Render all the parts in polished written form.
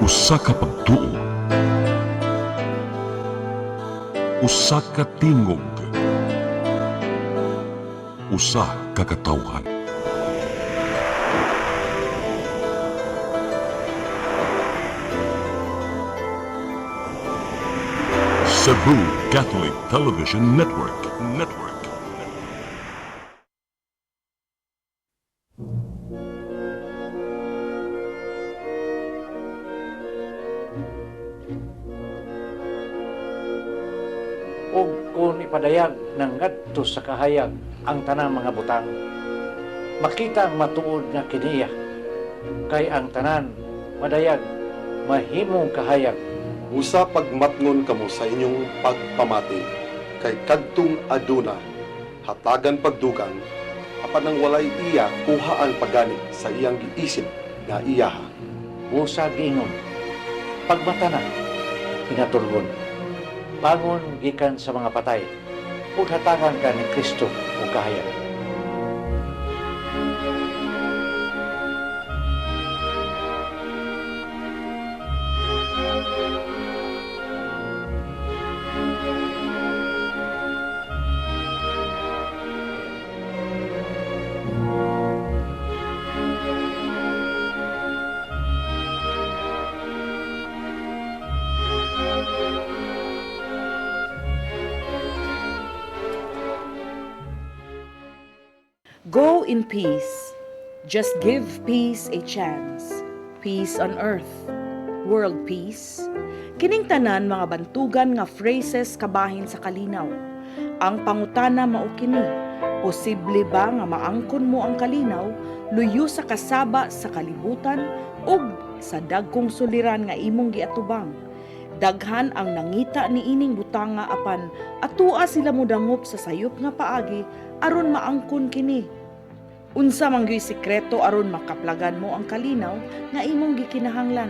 Usa ka pagtuo, usa ka tingog, usa ka katawhan. Cebu Catholic Television Network. Ug kung ipadayag ng ngadto sa kahayag ang tanang mga butang, makita ang matuod nga kiniya, kay ang tanan madayag mahimong kahayag. Usa pagmatngon kamo sa inyong pagpamati, kay kadtong aduna, hatagan pagdugang, apan ang walay iya kuhaan pagani sa iyang giisip nga iyaha. Usa giingon, pagmata na, pinatulgon. Bangon gikan sa mga patay, ug hatagan ka ni Kristo o kahayag. Go in peace. Just give peace a chance. Peace on earth. World peace. Kining tanan mga bantugan nga phrases kabahin sa kalinaw. Ang pangutana mao kini, posible ba nga maangkon mo ang kalinaw luyo sa kasaba sa kalibutan ug sa dagkong suliran nga imong giatubang? Daghan ang nangita ni ining butanga apan atua sila mudangop sa sayop nga paagi aron maangkon kini. Unsa man gyud sikreto aron makaplagan mo ang kalinaw nga imong gikinahanglan.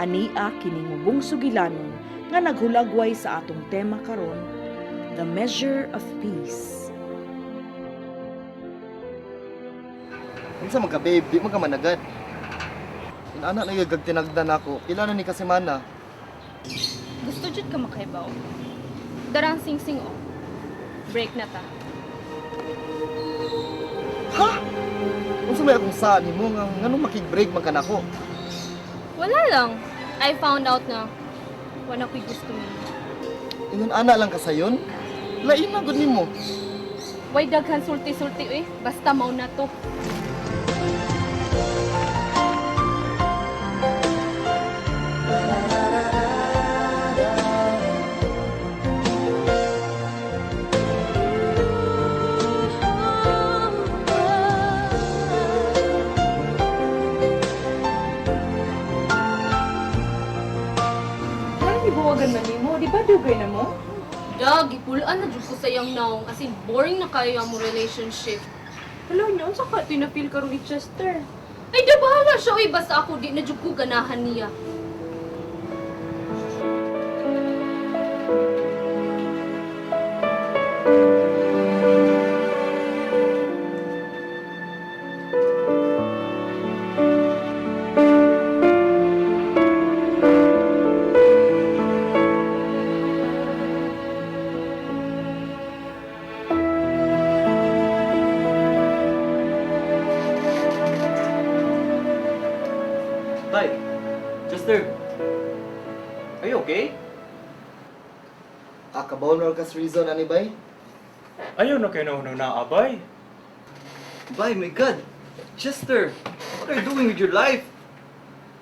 Ania kining mubong sugilanon nga naghulagway sa atong tema karon, The Measure of Peace. Unsa man ka babe, di man ka managad. Inana na gagag tinagdan ako. Pila na ni ka semana? Gusto jud ka makaibaw. Darang sing-sing o. Break na ta. Ha? Unsa may akong saan nimo nga nganong makig-break man kanako? Wala lang. I found out na wala ko'y gusto mo. Ingon ana lang ka sayon? Lain na gud nimo. Way daghan sulti-sulti eh. Basta mao na to. Ibuwagan man nimo, di ba dugay na mo? Dag, ipulaan na jud ko sa iyang naong. As in, boring na kayo ang mo relationship. Hello, niya, unsa ka tinapil karon ni Chester? Ay, da bahala siya. Uy, basta ako di na jud ko ganahan niya. Tay, Chester, are you okay? Akabaw na kas reason ani bay? Ayaw na kayo na naabay. Bay, my God! Chester, what are you doing with your life?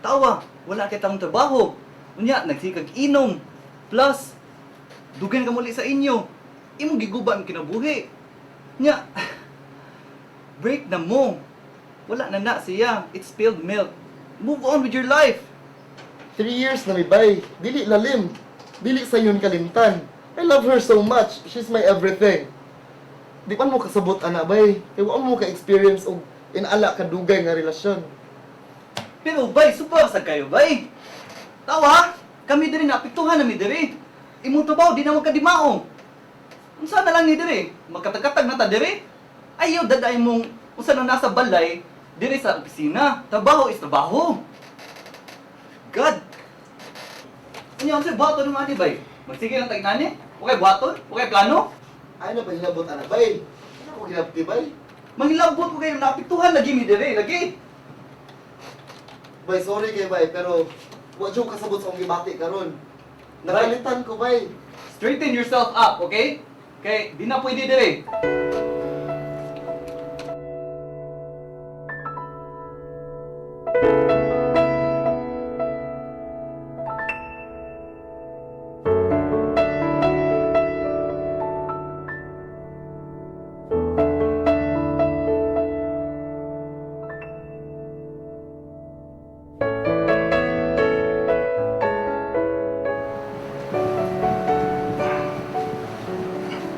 Tawa, wala kitang trabaho. Unya, nagsikag inom. Plus, dugan ka muli sa inyo. Imong giguba ang kinabuhi. Nya, break na mo. Wala na siya. It's spilled milk. Move on with your life. 3 years na mi bay. Dili lalim. Dili sayon kalimtan. I love her so much. She's my everything. Di pa mo kasabot ana bay. Kay wa mo ka-experience og inala ka dugay nga relasyon. Pero bay, subasa kayo bay. Tawa, kami diri naapektuhan nami diri. Imong trabaho di na magkadimaong. Unsa na lang ni diri? Magkatag-katag na ta diri? Ayaw daday mong unsa na nasa balay diri sa opisina. Trabaho is trabaho. God! Ano yung buhaton ng ani, bay? Magsige lang tag nani? Okay, buhaton? Okay, plano? Ay na ba hinabot ana bay? Ano ko hinabti bay? Manglabot ko kayo, napituhan lagi mi dire, lagi. Bay, sorry kay bay, pero wa jud kasabot sa akong gibati karon. Nakalitan ko bay. Straighten yourself up, okay? Kay di na pwede dire.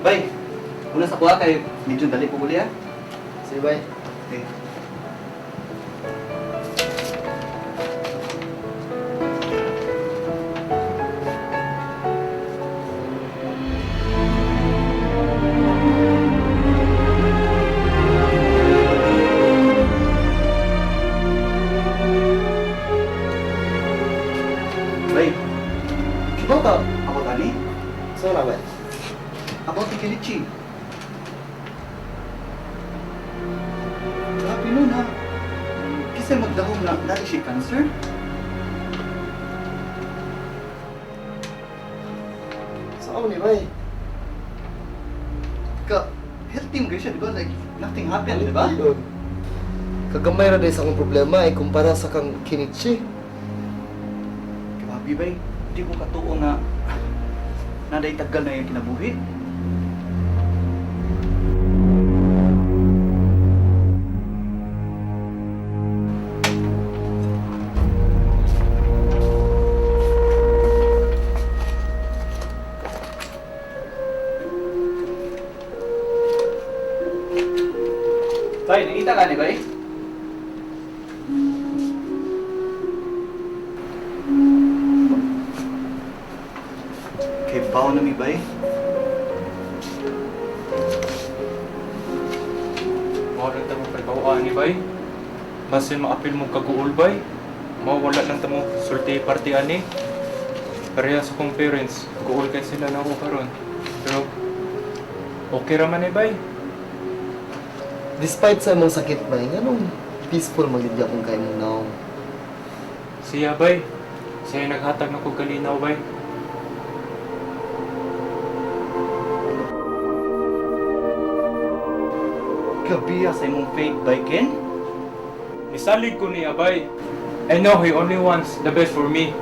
Bay, una sa kuha kay medyo dali po uli ha. Sige bay. Okay. Bay, Kibaw ta. ako tani? So na bay. About the Kenichi. Grabe nun ha. Kasi magdahom na dahil siya cancer. Saan ni bay? Healthy mo siya, di ba? Like, nothing happened, di ba? Yun. Kagamay ra dahil sa akong problema ay kumpara sa kang Kinichi. Grabe ba? Hindi ko katuo na naday tagal na yung kinabuhi. Bay, nakita ka ni Bay? Kay bao na mi Bay? Mawala tamo pagkawaan ni bay. Basin maapil mo kaguol bay. Mawala lang tamo sulti party ani. Pareha sa kong parents, guol kay sila na ako karon. Pero okay ra man ni bay. Despite sa mong sakit bay, anong peaceful magidya kung kayo mong naong. Siya bay. Siya yung naghatag na ko kalinaw bay. Kabiya sa imong faith Bay Ken? Nisalig ko niya bay. I know he only wants the best for me.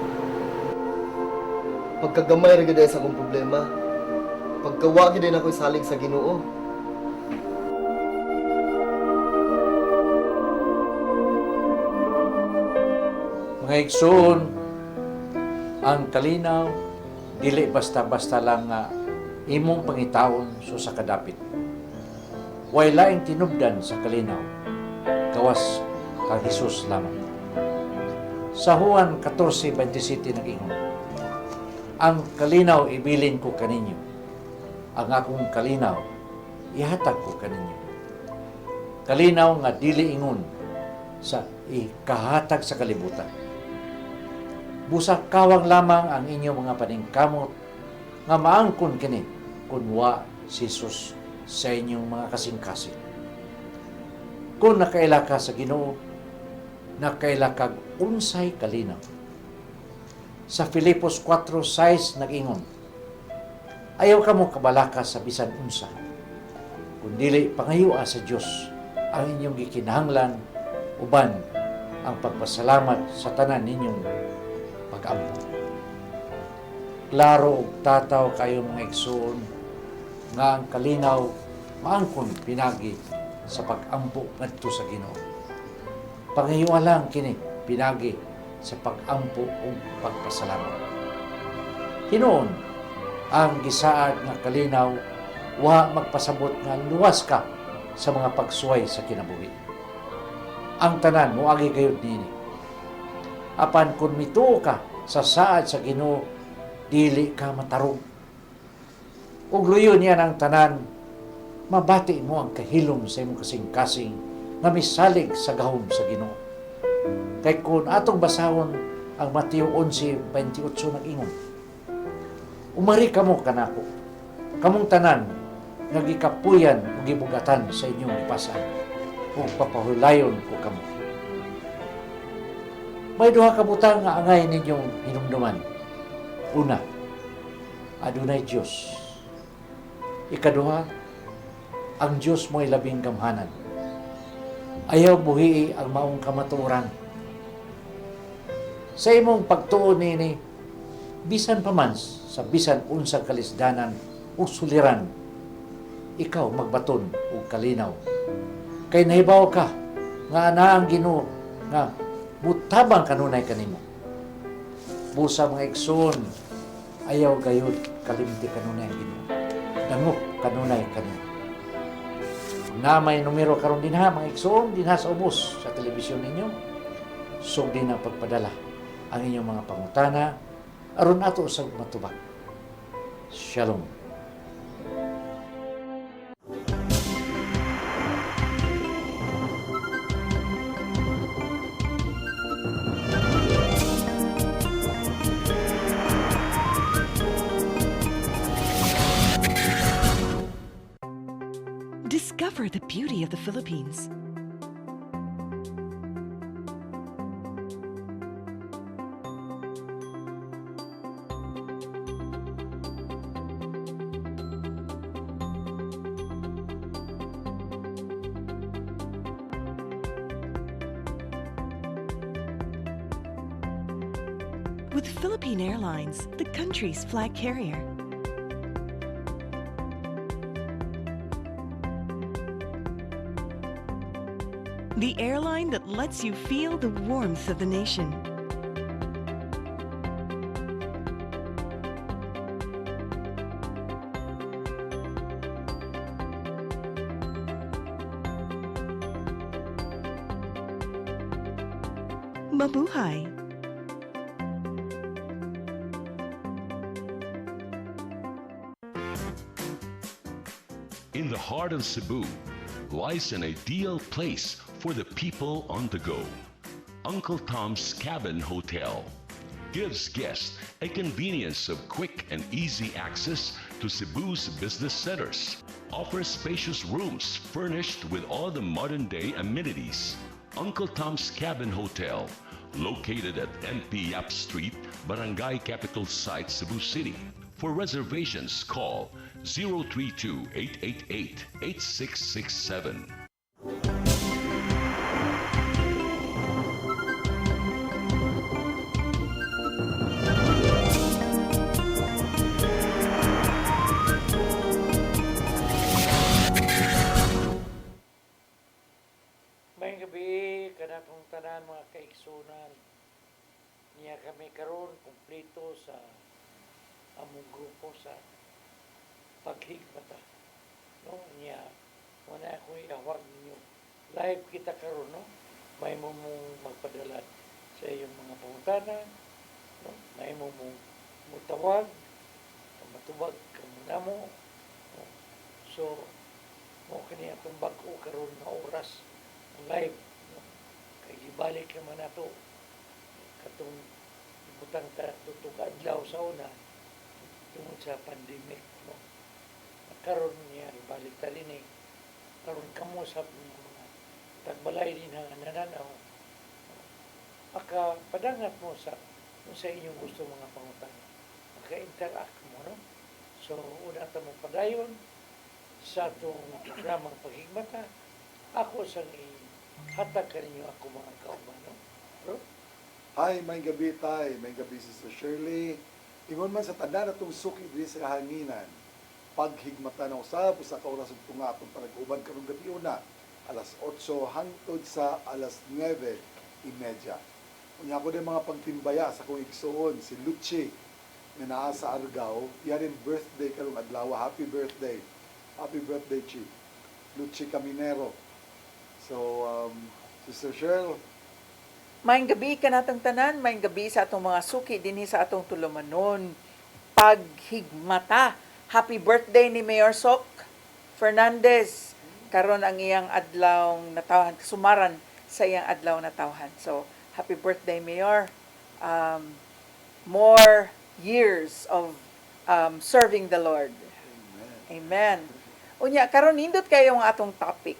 Pagkagamay ra gid sa akong problema. Pagkawa gid ako salig sa Ginoo. Mga igsoon, ang kalinaw, dili basta-basta lang nga imong pangitaon so sa kadapit. Way laing tinubdan sa kalinaw, gawas kang Hesus lamang. Sa Juan 14:27 nag-ingon, ang kalinaw ibilin ko kaninyo, ang akong kalinaw ihatag ko kaninyo. Kalinaw nga dili ingon sa ikahatag sa kalibutan. Busa kawang lamang ang inyong mga paningkamot nga maangkon kini kun wa si Jesus sa inyong mga kasing-kasing. Kung nakaila ka sa Ginoo, nakaila kag unsay kalinaw. Sa Filipos 4:6 nag-ingon, ayaw ka mo kabalaka sa bisan unsa, kundili pangayua sa Dios ang inyong gikinahanglan uban ang pagpasalamat sa tanan ninyong pag-ampo. Klaro og tataw kayo mga igsoon nga ang kalinaw maangkon pinagi sa pag-ampo ngadto sa Ginoo. Pangayua lang kini pinagi sa pag-ampo ug pagpasalamat. Hinuon ang gisaad nga kalinaw wa magpasabot nga luwas ka sa mga pagsuway sa kinabuhi. Ang tanan moagi gayud nini. Apan kung mituo ka sa saad sa Ginoo, dili ka matarong. Ug luyon niya ang tanan, mabati mo ang kahilom sa imong kasing-kasing nga misalig sa gahom sa Ginoo. Kay kung atong basahon ang Mateo 11:28 nag-ingon. Umari kamo kanako, kamong tanan nga gikapuyan ug gibugatan sa inyong lipasan, ug papahulayon ko kamo. May duha ka butang nga angay ninyong hinumduman. Una, adunay Dios. Ikaduha, ang Dios mo'y labing gamhanan. Ayaw buhii ang maong kamatuoran. Sa imong pagtuon nini, bisan pa man sa bisan unsang kalisdanan o suliran, ikaw magbaton o kalinaw. Kay nahibaw ka nga anaang Ginoo nga mutabang kanunay kanimo. Busa mga igsoon, ayaw gayud kalimti kanunay ang Ginoo. Dangok kanunay kanimo. Na may numero karon dinha mga igsoon, dinha sa ubos sa telebisyon ninyo, sug din ang pagpadala ang inyong mga pangutana aron ato sa matubag. Shalom. Discover the beauty of the Philippines. With Philippine Airlines, the country's flag carrier. The airline that lets you feel the warmth of the nation. Mabuhay! In the heart of Cebu lies an ideal place for the people on the go. Uncle Tom's Cabin Hotel gives guests a convenience of quick and easy access to Cebu's business centers. Offers spacious rooms furnished with all the modern-day amenities. Uncle Tom's Cabin Hotel, located at NP Yap Street, Barangay Capital Site, Cebu City. For reservations, call 032-888-8667. May gabi kanatong tanan mga kaigsunan. Niya kami karon kumpleto sa among grupo sa paghigmata. No, niya wala ko iawag ninyo. Live kita karon, no? May mo mong magpadala sa iyong mga pangutana, no? May mo mong mutawag, matubag ka muna mo. No? So, mo kaniya itong bago karon na oras live, no? Kaya ibalik naman nato katong butang tutug adlaw sa una tungod sa pandemic, no? Karon niya ibalik tali ni karon kamo sa mga tagbalay din ang nananaw. Maka padangat mo sa inyong gusto mga pangutan. Maka-interact mo, no? So, una ta mo padayon sa itong programang paghigmata. Ako sang hatag kaninyo ako mga kauban, no? Bro? Hi, may gabi tay, may gabi Sister Shirley. Ingon man sa tanda na itong suki din sa kahanginan. Paghigmata na usap, sa kauras ug tunga atong panag-uban karong gabi una, alas 8 hangtod sa alas 9:30. Unya ko din mga pagtimbaya sa kong igsuon, si Luchi, na naa sa Argao, yan birthday karong adlaw. Happy birthday. Happy birthday, Chi. Luchi Caminero. So, Sister Cheryl, Maayong gabi kanatong tanan, maayong gabi sa atong mga suki dinhi sa atong tulumanon. Paghigmata. Happy birthday ni Mayor Sok Fernandez. Karon ang iyang adlaw natawhan, sumaran sa iyang adlaw natawhan. So, happy birthday Mayor. um, more years of serving the Lord. Amen. Unya, karon nindot kayo ang atong topic.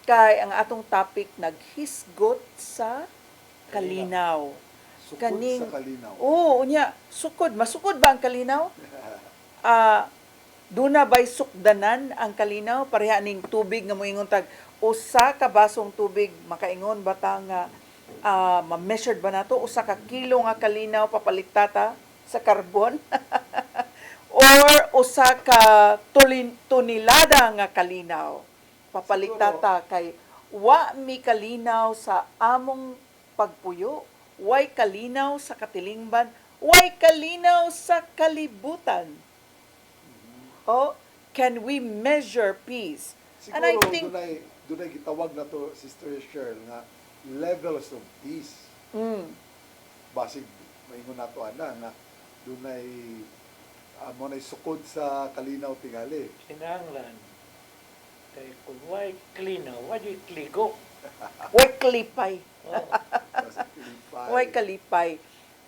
Kay ang atong topic naghisgot sa kalinaw. Sukod Kaning- sa kalinaw. Oo, unya, sukod. Masukod ba ang kalinaw? Duna ba'y sukdanan ang kalinaw? Pareha ning tubig nga moingon tag usa ka basong tubig makaingon ba ta nga ma-measured ba nato usa ka kilo nga kalinaw papalitata sa carbon? Or usa ka tonelada nga kalinaw papalitata kay wa mi kalinaw sa among pagpuyo, way kalinaw sa katilingban, way kalinaw sa kalibutan. Oh, can we measure peace? And I Siguro, think dunay gitawag na to, Sister Cheryl, nga levels of peace. Basig, maingon na to, nga dunay mo na sukod sa kalinaw tingali. Kinahanglan. Kay kung way klinaw, way kligo. way kalipay. Oh. Way kalipay.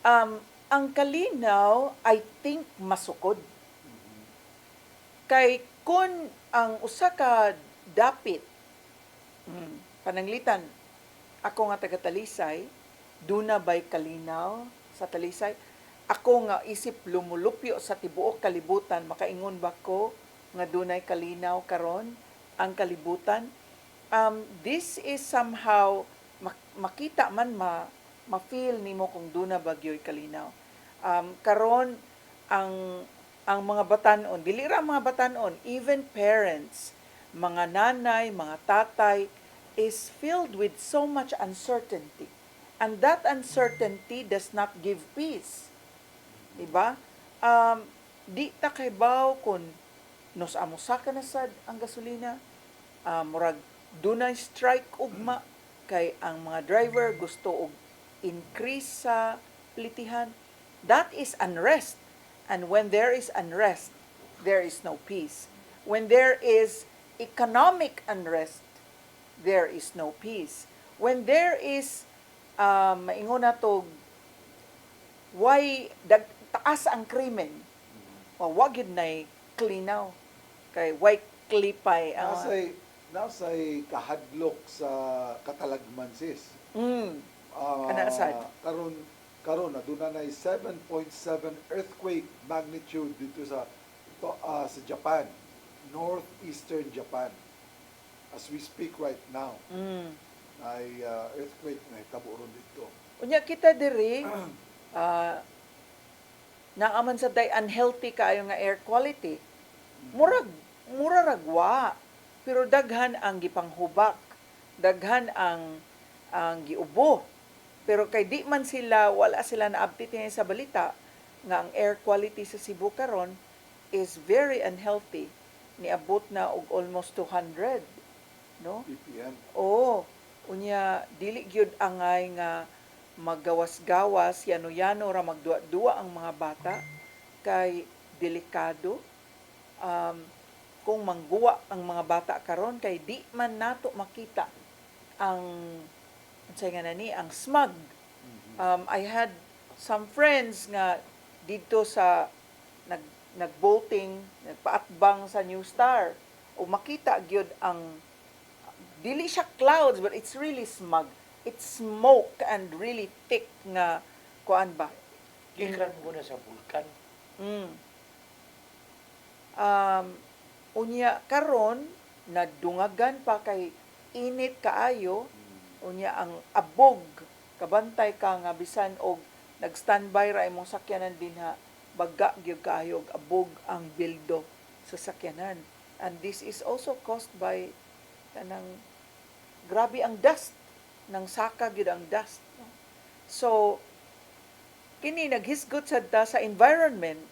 Ang kalinaw, I think, masukod. Kay kun ang usa ka dapit, pananglitan, ako nga taga Talisay, duna ba'y kalinaw sa Talisay? Ako nga isip lumulupyo sa tibuok kalibutan, makaingon ba ko nga dunay kalinaw karon ang kalibutan? This is somehow makita man ma-feel nimo kung duna bagyo'y kalinaw. Karon ang mga batanon, dili ra mga batanon, even parents, mga nanay, mga tatay, is filled with so much uncertainty. And that uncertainty does not give peace. Diba? Di ta kay baw kung nos amusa ka na sad ang gasolina, murag dunay strike ugma kay ang mga driver gusto og increase sa plitihan. That is unrest. And when there is unrest, there is no peace. When there is economic unrest, there is no peace. When there is, maingon na to, taas ang krimen, wag yun na klinaw. Kay why klipay. Nasa'y kahadlok sa katalagman, sis. Kanasad. Karon aduna nay 7.7 earthquake magnitude dito sa Japan, northeastern Japan. As we speak right now, ay earthquake na hitabo ron dito. Unya kita diri naaman sa day unhealthy kaayo nga air quality. Mura ragwa, pero daghan ang gipanghubak, daghan ang giubo. Pero kay di man wala sila na-update niya sa balita nga ang air quality sa Cebu karon is very unhealthy. Niabot na og almost 200, no? ppm. Oo. Unya dili gyud angay nga maggawas-gawas, yano-yano ra magduwa-duwa ang mga bata kay delikado. Kung mangguwa ang mga bata karon kay di man nato makita ang ang smog. I had some friends nga dito sa nagbolting, nagpaatbang sa New Star. O makita gyud ang dili siya clouds but it's really smog. It's smoke and really thick nga kuan ba? Gikan mo na sa bulkan. Unya karon nadungagan pa kay init kaayo. Unya ang abog, kabantay ka nga bisan og nag-standby ra imong sakyanan dinha, baga gyud kaayo og abog ang bildo sa sakyanan. And this is also caused by kanang grabe ang dust, nang saka gyud ang dust. So kini naghisgot sad ta sa environment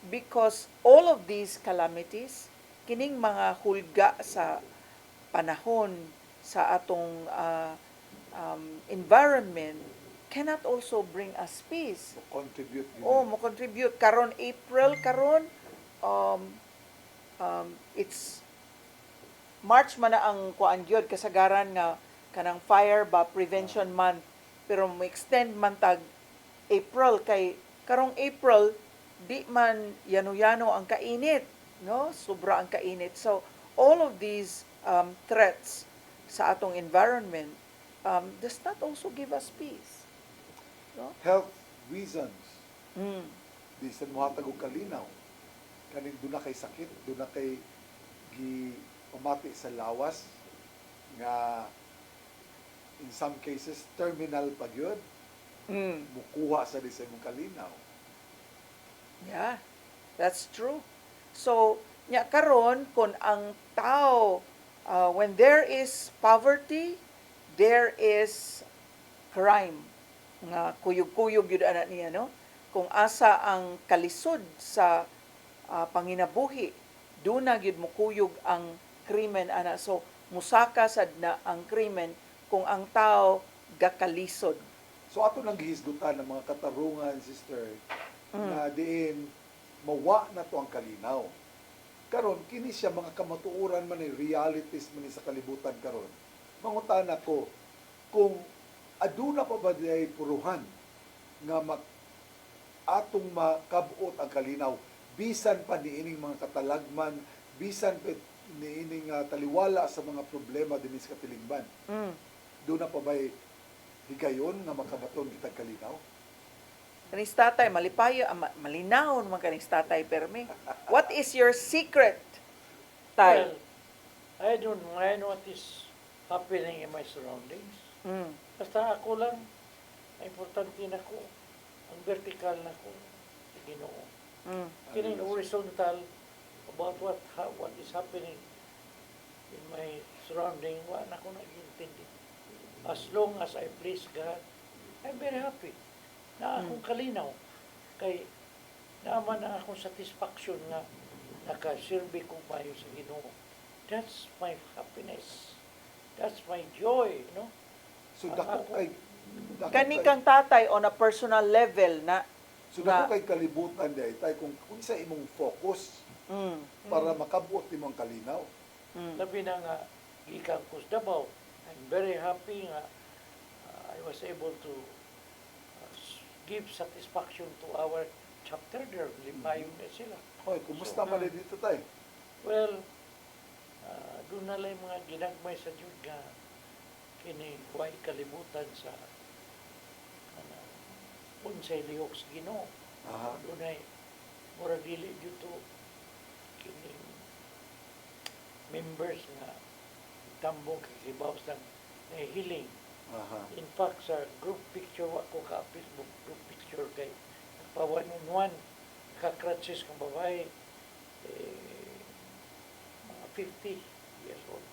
because all of these calamities, kining mga hulga sa panahon sa atong environment cannot also bring us peace. Contribute. Mo contribute karon April karon it's March man na ang kuan gyud kasagaran nga kanang fire ba prevention month, pero mo extend man tag April kay karong April di man yano-yano ang kainit, no? Sobra ang kainit. So all of these threats sa atong environment does not also give us peace. No? Health reasons. Mm. Di sa muhatag og kalinaw. Kaning doon na kay sakit, doon na kay pamati sa lawas nga in some cases terminal pa gyud Mm. mukuha sa di sa imong kalinaw. Yeah, that's true. So, nya karon kung ang tao, when there is poverty, there is crime. Nga kuyog-kuyog yun ana niya, no? Kung asa ang kalisod sa panginabuhi, doon na gyud mukuyog ang krimen ana. So, musaka sad na ang krimen kung ang tao gakalisod. So ato nang gihisgutan ng mga katarungan, sister, na diin mawa na to ang kalinaw. Karon kini siya mga kamatuoran man ni realities man ni sa kalibutan karon. Mangutana ko kung aduna pa ba diay puruhan nga atong makabot ang kalinaw bisan pa niining mga katalagman, bisan pa niining taliwala sa mga problema dinhi sa katilingban. Mm. Doon na pa ba'y higayon nga makabaton kitag kalinaw? Kanis tatay, malipayo, malinaw naman kanis tatay, permi. What is your secret, tay? Well, I don't mind what is happening in my surroundings. Mm. Basta ako lang, importante na ko, ang vertical na ko, sa Ginoo. Mm. Kining horizontal about what is happening in my surrounding, wala na ko nag-intindi. As long as I please God, I'm very happy na akong kalinaw. Kay naman na akong satisfaction na nakasilbi ko mayo sa Ginoo. That's my happiness. That's my joy, no? So dako kay Kani kang tatay on a personal level na so dako kay kalibutan day tay kung unsa imong focus para makabuot imong kalinaw. Labi na nga, gikan ko sa Davao. I'm very happy nga I was able to give satisfaction to our chapter there. Limpayon na sila. Hoy, kumusta man dito tay? Well, doon na lang mga ginagmay sa Diyos nga kini huwag kalibutan sa unsay lihok sa Ginoo. Doon ay mura dili dito kini members nga tambong kikibaw sa nahihiling. In fact, sa group picture, wako ka Facebook group picture kay nagpa 1-on-1, kakratsis kang babae, mga 50 years old.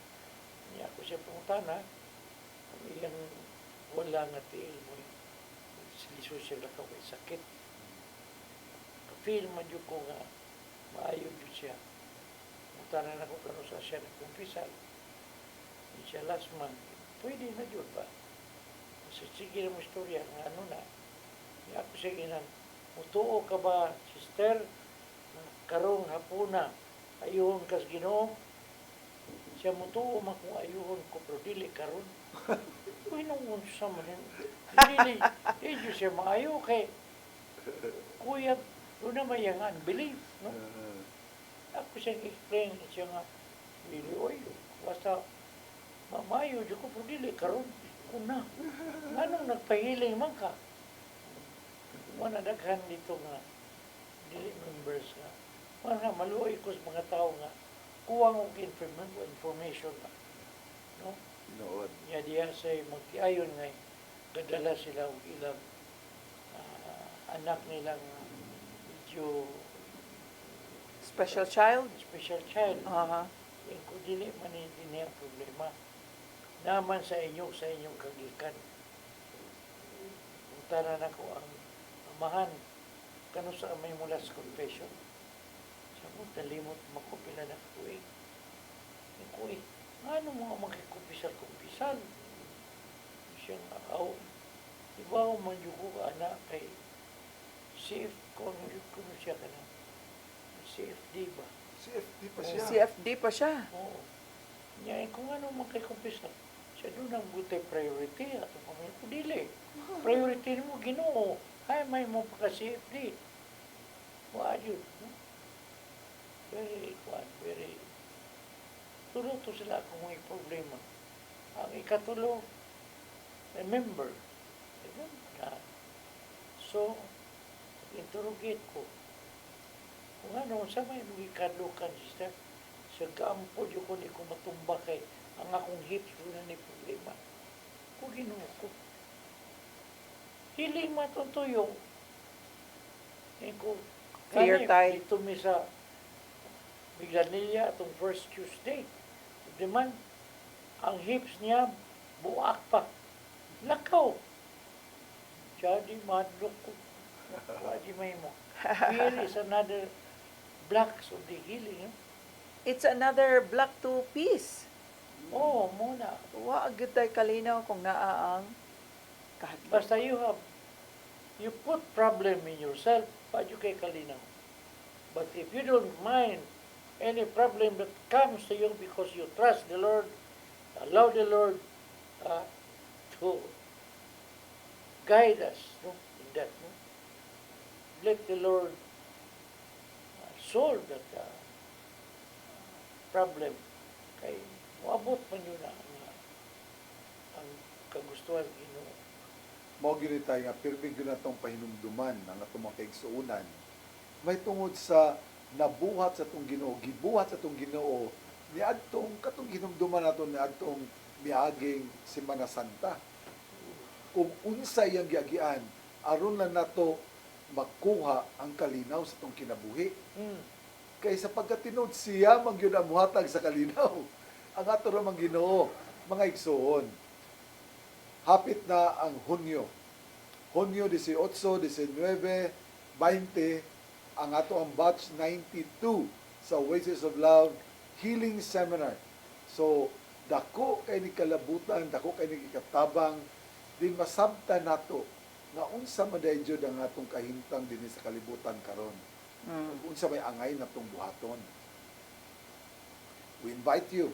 Niya ako siya pangutana, iyang wala nga tiil mo, siliso siya lakaw kay sakit. Feel man yun ko nga, maayo yun siya. Pangutana na ko kano sa siya nagkumpisal. Siya last month, pwede na yun ba? Sige na mo istorya, nga ano na. Niya ako siya ginan, mutuo ka ba, sister? Karong hapuna, ayuhon kas Ginoo. Siya mutuo man kung ayuhon ko, pero dili karon. Uy, nung unsa man yun. Hindi siya maayo kay kuya, doon naman yung unbelief, no? Ako siyang explain siya nga, really, oy, basta mamayo, di ko, pero dili karon. Kuna, anong nagpahiling man ka? Manadaghan dito nga, dili members nga. Mga maluoy ko sa mga tao nga, kuwang og information ba. No? Noon. Nga diya sa magtiayon nga, gadala sila og ilang anak nilang medyo special child. special child. Aha. Yung kung dili man din ang problema. Naman sa inyong kagikan. Puntaran ako ang amahan. Kano sa may mula sa confession. Sa mo, talimot makupila na kuwi. Yung kuwi, ano mga makikupisal-kumpisal? Siyang aw. Ibaw man yung ko anak kay CF, kung siya ka na. CFD ba? CFD pa siya. CFD pa siya. Oo. Ngayon, kung ano makikumpisa, siya doon ang buti priority at pamilya ko dili. Priority mo Ginoo. Ay, may mo pa kasi CFD. Wa yun. No? Very, tulo-to sila kung may problema. Ang ikatulo, remember na. So, interrogate ko. Kung ano, sa may mga ikadukan, sister, sa gaampo yun ko ni ko matumba kay ang akong hips ko na ni problema. Kung ginuo ko. Hiling matutuyong. Eh ko, Clear tayo. dito mi sa Biganilla atong first Tuesday. Di man, ang hips niya, buak pa. Lakaw. Siya di madlok ko. Wadi may mo. Here is another blocks of the healing. Eh? It's another block to peace. Oo, muna. Wa agad tayo kalinaw kung naaang kahadlok. Basta you put problem in yourself, pag you kay kalinaw. But if you don't mind any problem that comes to you because you trust the Lord, allow the Lord to guide us in that. No? Let the Lord solve that problem. Kay maabot man yun ang kagustuhan Ginoo. Mao gini tayo nga pirmi gyud natong pahinumduman ang atong mga kaigsuonan. May tungod sa nabuhat sa atong Ginoo, gibuhat sa atong Ginoo niadtong katong hinumduman naton niadtong miaging Semana Santa. Kung unsa iyang giagian aron lang nato makuha ang kalinaw sa atong kinabuhi. Kay sa pagkatinod siya man gyud ang muhatag sa kalinaw. Ang ato ra mang Ginoo, mga igsoon. Hapit na ang Hunyo. Hunyo 18, 19, 20, ang ato ang batch 92 sa Oasis of Love Healing Seminar. So, dako kay ni kalabutan, dako kay ni katabang, din masabtan nato nga unsa man day jud ang atong kahimtang dinhi sa kalibutan karon. Unsa may angay natong buhaton. We invite you.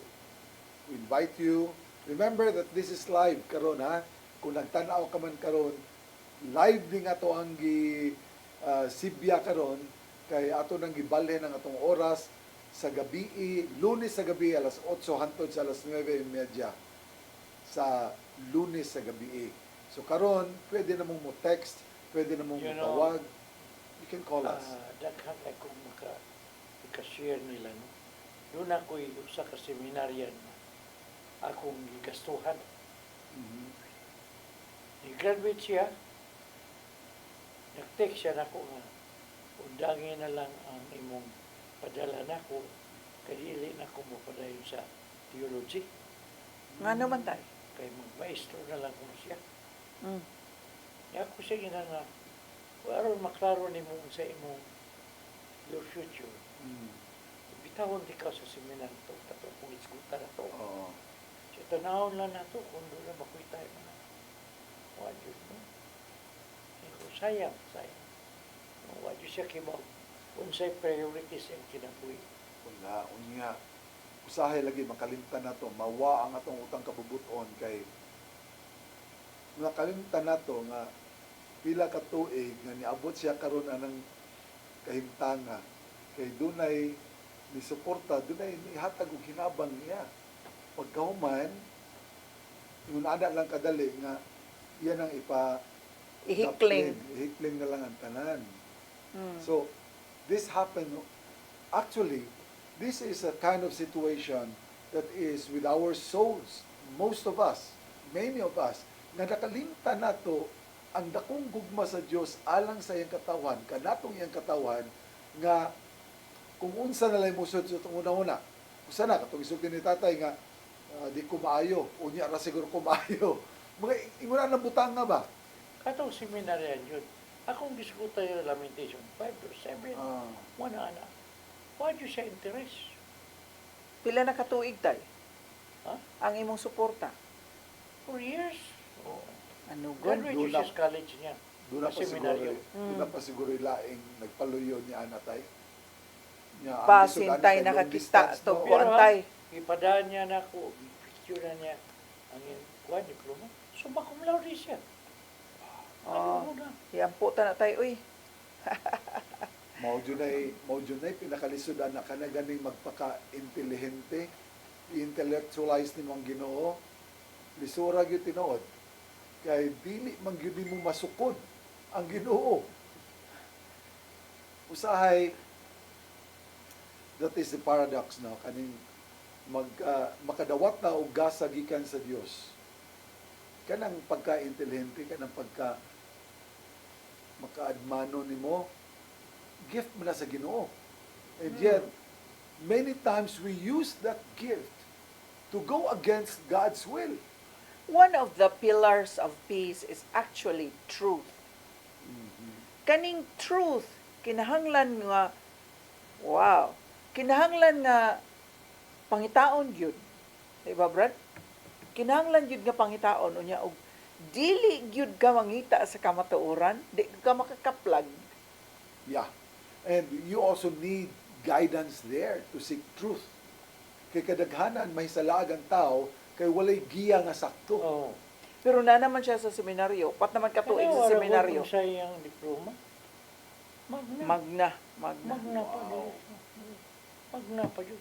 Remember that this is live karon ha. Kung nagtanaw ka man karon, live din ato ang Sibya karon kay ato nang gibalhin ang atong oras sa gabi, Lunes sa gabi alas 8 hangtod sa alas 9:30 sa Lunes sa gabi. So karon pwede na mong mo text, pwede na mong mo tawag. You can call us. Daghan ay kung maka-share nila. No? Doon ako'y usa ka seminaryan akong gigastuhan. Ni-graduate siya, nag-text siya na ko nga, undangin na lang ang imong padala na ko, kadili na ko mo padayon sa theology. Nga naman tayo. Kay mag-maestro na lang ko siya. Kaya ko siya gina nga, aron maklaro ni mo sa imong your future. Bitawon di ka sa seminar to, tato kung iskuta na to. So, tanawon lang na to, kung doon na makuy tayo na. Wad yun, no? Sayang. Wad yun siya kibaw. Unsay priorities ang kinabuhi. Wala, unya. Usahay lagi makalimtan nato, mawa ang atong utang kabubuton kay makalimtan nato nga pila ka tuig nga niabot siya karon anang kahimtanga kay dunay ni suporta, dunay nihatag og hinabang niya. Pagkahuman, yung ana lang kadali nga yan ang ihikling na lang ang tanan. So, this happened, actually, this is a kind of situation that is with our souls, most of us, many of us, nga nakalimtan nato ang dakong gugma sa Dios alang sa iyang katawan, kanatong iyang katawan, nga kung unsa na lang musod sa itong una-una, unsa na, katong isulti ni tatay nga, di ko maayo, unya ra siguro ko maayo. Mga inguna ng butang nga ba? Katong seminaryan yun, akong diskuta yung Lamentation 5 or 7, wala na. Why do you say interest? Pila na katuig tayo? Ha? Ang imong suporta? 4 years. Oh. Ano Graduate Doon siya sa college niya. Doon na pa siguro, Seminaryo. doon na pa siguro ilaing nagpaluyo niya anatay. Niya, ang Pasintay lisod, nakakita long distance, to no? ko antay. Ipadaan niya na ako, picture na niya ang kuha diploma. So, cum laude siya. Ano mo na? Iamputan na tayo, uy. Mao dyan ay pinakalisudan na ka na ganing magpaka-intelihente, i-intellectualize ni mong Ginoo, lisura gyud tinuod. Kay dili man gyud mo masukod ang Ginoo. Usahay, that is the paradox, no? Kaning makadawat na og gasa gikan sa Dios. Kanang pagka-intelihente, kanang pagka makaadmano nimo, gift mo na sa Ginoo. And yet, many times we use that gift to go against God's will. One of the pillars of peace is actually truth. Kaning truth, kinahanglan nga, wow, kinahanglan nga pangitaon yun. Diba, Brad? Kinahanglan yun nga pangitaon. Unya, og dili yun ka mangita sa kamatuoran, di ka makakaplag. Yeah. And you also need guidance there to seek truth. Kay kadaghanan may salag ang tao kay walay giya nga sakto. Oh. Pero na naman siya sa seminaryo. Pat naman katuig sa seminaryo. Sa iyang diploma. Magna. Magna. Magna pa yun. Magna pa yun.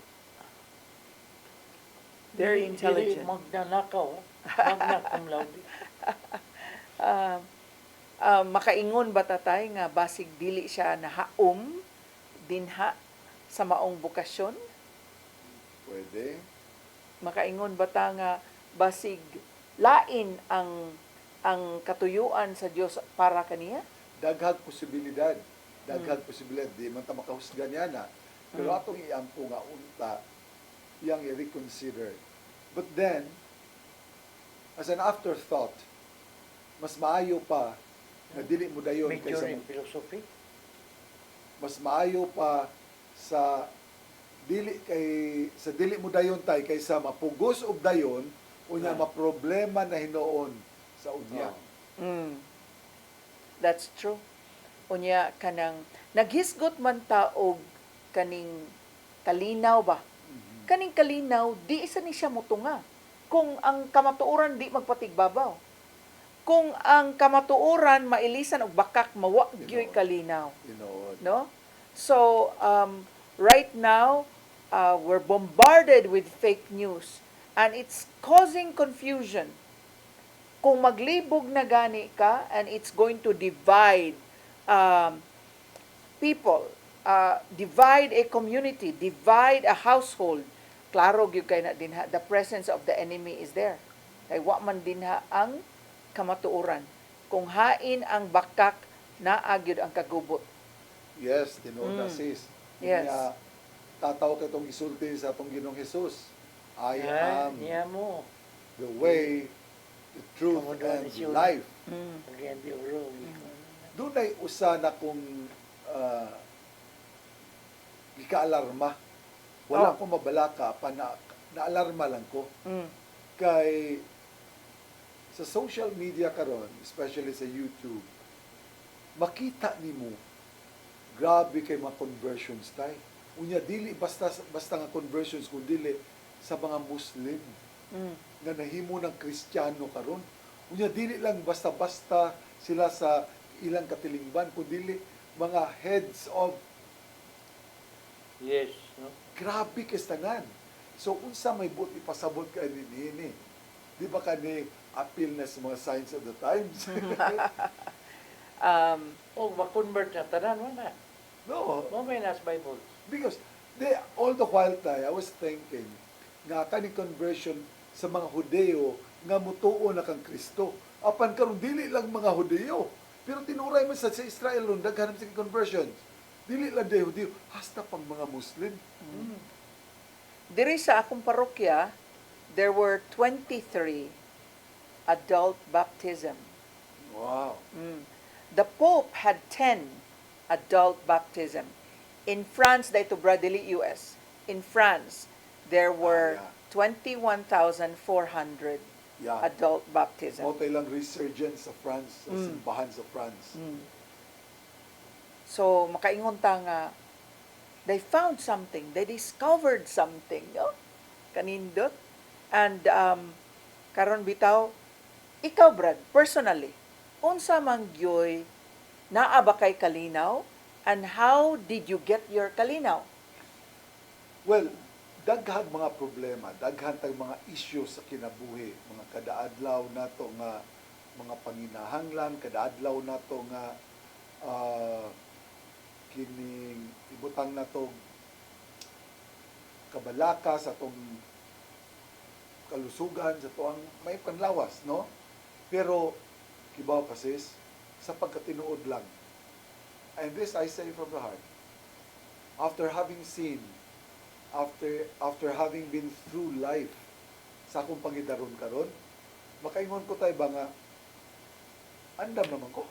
Very intelligent. Magna nakaw. Magna cum laude. Makaingon ba tatay nga basig dili siya nahaom dinha sa maong bukasyon? Pwede. Makaingon ba ta nga basig lain ang katuyuan sa Dios para kaniya? Daghag posibilidad. Daghag posibilidad. Di man ta makahusga niya na. Pero atong iampo nga unta, yang i-reconsider. But then, as an afterthought, mas maayo pa na dili mo dayon Major kaysa in philosophy. mas maayo pa sa dili mo dayon tay kaysa mapugos og dayon unya maproblema na hinoon sa unya. That's true. Unya kanang naghisgot man ta og kaning kalinaw ba? Kaning kalinaw di isa ni siya motunga. Kung ang kamatuoran di magpatigbabaw. Kung ang kamatuoran mailisan og bakak mawa gyoy kalinaw. No? So right now we're bombarded with fake news and it's causing confusion. Kung maglibog na gani ka and it's going to divide people, divide a community, divide a household. Klaro gyud kay na dinha the presence of the enemy is there. Kay wa man dinha ang kamatuoran. Kung hain ang bakak, naagyod ang kagubot. Yes, tinuod na sis. Yes. Kaya tataw ka itong isulti sa atong Ginoong Jesus. I am Niya mo. the way, the truth, and the life. Again, the uro. Doon ay usa na kung gika-alarma. Wala ko mabalaka pa na-alarma lang ko. Kay sa social media karon, especially sa YouTube, makita nimo grabe kay mga conversions tay. Unya dili basta nga conversions kun dili sa mga Muslim nga nahimo ng Kristiyano karon. Unya dili lang basta-basta sila sa ilang katilingban kun dili mga heads of Yes. No? grabe kastanan. So unsa may buot ipasabot ka ni di ba kani appeal na sa mga signs of the times? Ma-convert na tanan, wala. No. Mamay nas Bible. Because all the while tayo, I was thinking nga kaning conversion sa mga Hudeo nga mutuo na kang Kristo. Apan karon dili lang mga Hudeo. Pero tinuray man sa Israel ron daghan sa conversion. Dili lang day Hudeo, hasta pang mga Muslim. Diri sa akong parokya, there were 23 adult baptism. Wow. The Pope had 10 adult baptism. In France, dahito Bradley, US. In France, there were 21,400 adult baptism. Mao tay lang resurgence sa France, sa simbahan sa France. So, makaingon ta nga, they found something, they discovered something, no? Kanindot. And karon bitaw, ikaw Brad, personally, unsa man gyoy Naa ba kay kalinaw? And how did you get your kalinaw? Well, daghan mga problema, daghan tag mga issues sa kinabuhi, mga kadaadlaw nato nga mga panginahanglan, kadaadlaw nato nga kining ibutang nato kabalaka sa atong kalusugan, sa tuang may panlawas, no? Pero kibaw kasis sa pagkatinuod lang. And this I say from the heart. After having seen, after having been through life sa akong pangidaron karon, makaingon ko tay ba nga andam naman ko.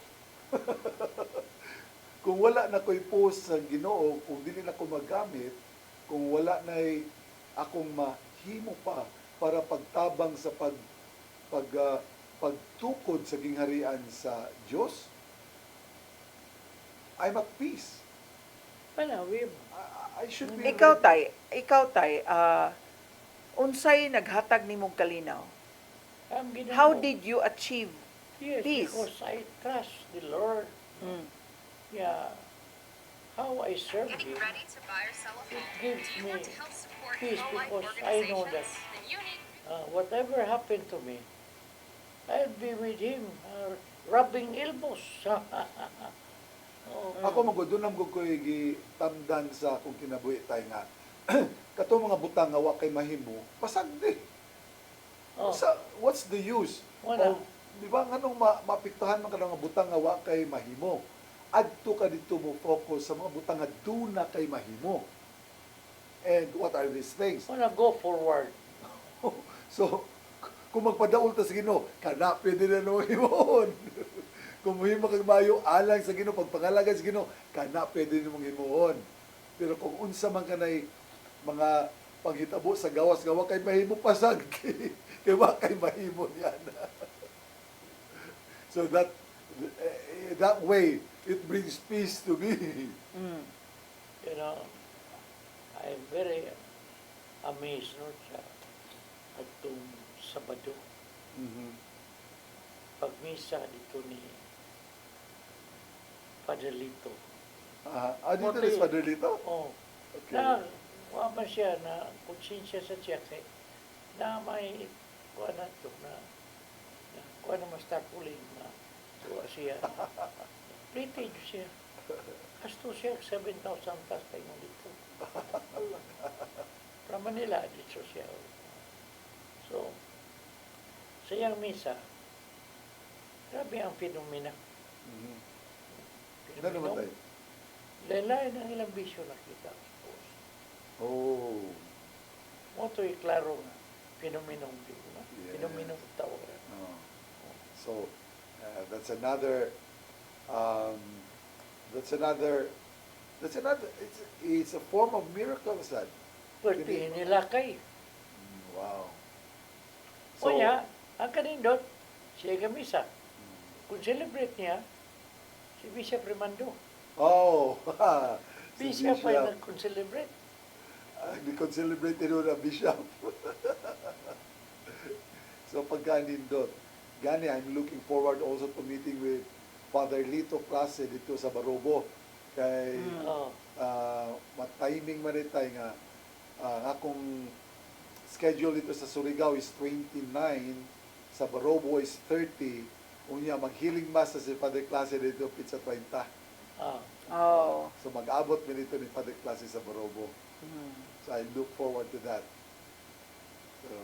Kung wala na ko'y post sa Ginoo, kung dili na ko magamit, kung wala na'y akong mahimo pa para pagtabang sa pagtukod sa gingharian sa Diyos, I'm at peace. Panawim. I should be Ikaw tay, unsay naghatag nimong kalinaw? Ang Ginoo. How did you achieve Yes, peace? because I trust the Lord. Mm. Yeah. How I serve Getting Him. ready to buy or sell a home? It gives Do you me want to help support peace pro-life because I know that organizations? Then you need whatever happened to me, I'll be with Him, rubbing elbows. Oh. Ako magudunam ko ko'y gitamdan sa akong kinabuhi tay nga kato mga butang nga wa kay mahimo, pasagdi. Oh. What's the use? Wala. Di ba nganong mapiktuhan man ka ng mga butang nga wa kay mahimo? Adto ka dito mo focus sa mga butang nga duna kay mahimo. And what are these things? Wanna go forward. So, kung magpadaol ta sa Ginoo, kana pwede na nung himuon. Kung muhimo kag maayo alang sa Ginoo, pagpangalagan sa Ginoo, kana pwede nimong himuon. Pero kung unsa man kanay mga panghitabo sa gawas gawa kay mahimo pasag kay wa kay mahimo niyan. So that way it brings peace to me. Mm. You know, I'm very amazed no, sa atong Sabado. Pagmisa dito ni Father Lito. Dito ni Father Lito? Oh. Okay. Na, wama siya na konsensya sa siya kay na may kuha na ito na kuha na mas tapuling na kuha siya. Pretty siya. Kasto siya 7,000 plus tayo mo dito. From Manila, dito siya. So, sa iyang misa, grabe ang fenomena. Ano naman tayo? Lain-lain ang ilang bisyo nakita. Oh. Mo ito'y klaro nga. Fenomenong Diyos na. Yes. Fenomenong tao. So, that's another, it's a form of miracle, is that? Pwede nila kay. Wow. O niya, ang kanindot, siya gamisa. Kung celebrate niya, si Bishop Remando. Oh, si Bishop ay Bishop. nag-celebrate. Nag-celebrate rin na Bishop. So pagkanindot, gani, I'm looking forward also to meeting with Father Lito Clase dito sa Barobo. Kay Oh. matiming man ito nga ang akong schedule dito sa Surigao is 29, sa Barobo is 30. Unya mag-healing mass sa si Father Clase dito pizza 30. Ah. Oh. So mag-abot mi dito ni Father Clase sa Barobo. So I look forward to that. So,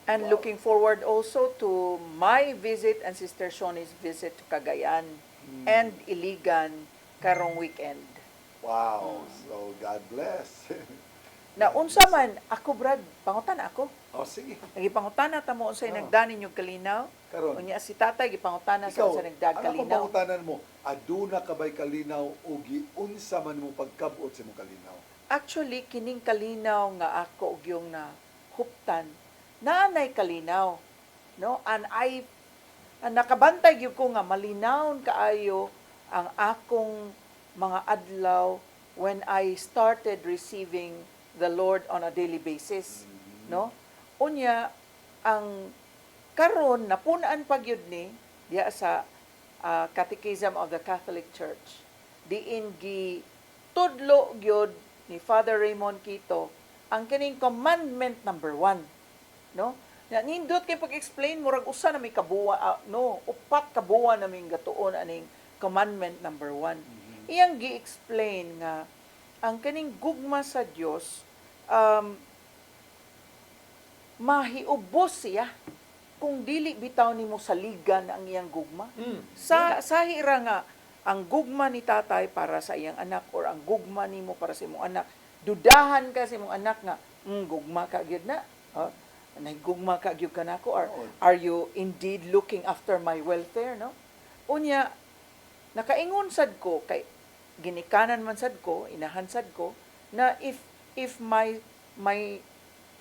And wow. looking forward also to my visit and Sister Shoni's visit to Cagayan and Iligan karong weekend. Wow. So God bless. Na unsa man ako Brad, pangutana ako. Oh, sige. Nagipangutana ta mo unsay Oh. nagdanin yung kalinaw. Karon. Unya si tatay gipangutana sa Ikaw, unsay nagdag ano kalinaw. pangutanan mo? Aduna ka ba'y kalinaw o giunsa man mo pagkabot sa mong kalinaw? Actually kining kalinaw nga ako og yung na huptan naanay kalinaw, no? And nakabantay gyud ko nga malinawon kaayo ang akong mga adlaw when I started receiving the Lord on a daily basis, no? Unya ang karon napunaan pa gyud ni diya sa Catechism of the Catholic Church. Diin gi tudlo gyud ni Father Raymond Quito ang kining commandment number 1. No? Na nindot kay pag-explain murag usa na may kabuwa upat kabuwa na may gatuon aning commandment number 1. Iyang gi-explain nga ang kaning gugma sa Dios mahiubos siya kung dili bitaw nimo saligan ang iyang gugma. Sa hira nga ang gugma ni tatay para sa iyang anak or ang gugma nimo para sa imong anak, dudahan ka sa imong anak nga gugma ka gyud na. Nahigugma ka gyud kanako or are you indeed looking after my welfare, no? Unya nakaingon sad ko kay ginikanan man sad ko, inahan sad ko na if my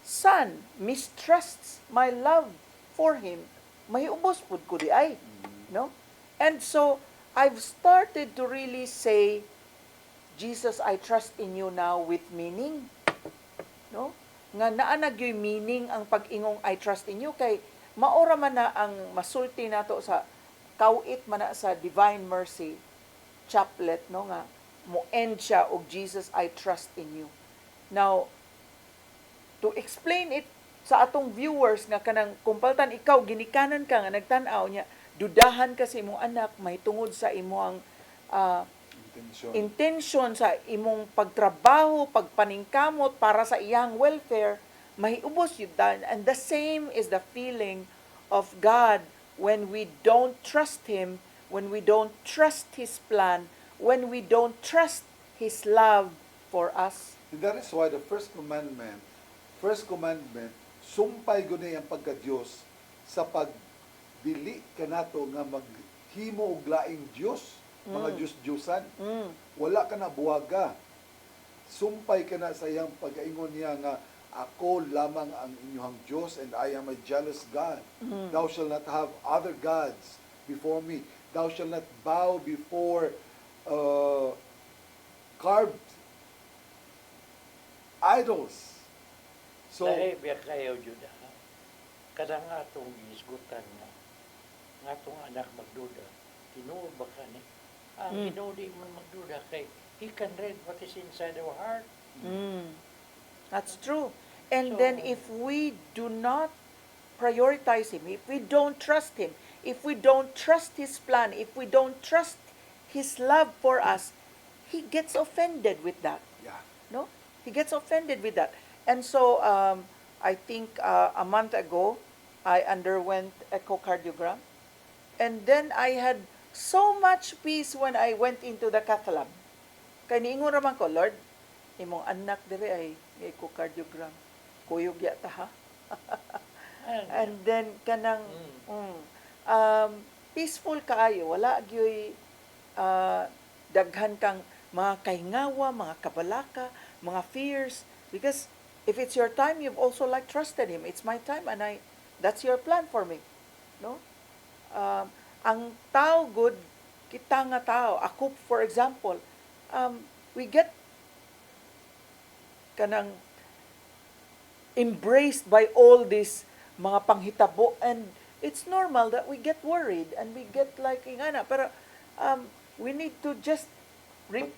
son mistrusts my love for him, mahiubos pud ko di ay, no? And so I've started to really say, Jesus, I trust in you now with meaning, no? Nga naa na gyud meaning ang pag-ingong I trust in you kay maora man na ang masulti nato sa kawit man na sa Divine Mercy chaplet, no, nga mo end siya og Jesus, I trust in you. Now, to explain it sa atong viewers nga kanang kumpaltan ikaw ginikanan ka nga nagtan-aw niya, dudahan ka sa imong anak may tungod sa imong intention sa imong pagtrabaho, pagpaningkamot para sa iyang welfare, mahiubos yun. And the same is the feeling of God when we don't trust Him, when we don't trust His plan, when we don't trust His love for us. And that is why the first commandment, sumpay guni ang pagka-Diyos sa pagdili ka nato nga maghimo og laing Diyos, mga Diyos-Diyosan. Wala ka na buwaga. Sumpay ka na sa iyang pag-aingon niya nga ako lamang ang inyong Diyos and I am a jealous God. Thou shalt not have other gods before me. Thou shalt not bow before carved idols. So, Dahil biya kayo, Juda, kadang atong isgutan nga, nga atong anak magduda, tinuod ba ka ni? Ang ginuli mo magduda kay, He can read what is inside our heart. That's true. And then if we do not prioritize Him, if we don't trust Him, if we don't trust His plan, if we don't trust His love for us, He gets offended with that. yeah. No? He gets offended with that. And so, I think a month ago, I underwent echocardiogram. And then I had so much peace when I went into the cath lab. Kaya niingon raman ko, Lord, imong anak dire ay echocardiogram. Kuyog yata ha? And then, kanang, peaceful kaayo. Wala gyoy daghan kang mga kahingawa, mga kabalaka, mga fears. Because if it's your time, you've also like trusted Him. It's my time and that's your plan for me. No? Ang tao good, kita nga tao. Ako, for example, we get kanang embraced by all this mga panghitabo and it's normal that we get worried and we get like ingana. Pero we need to just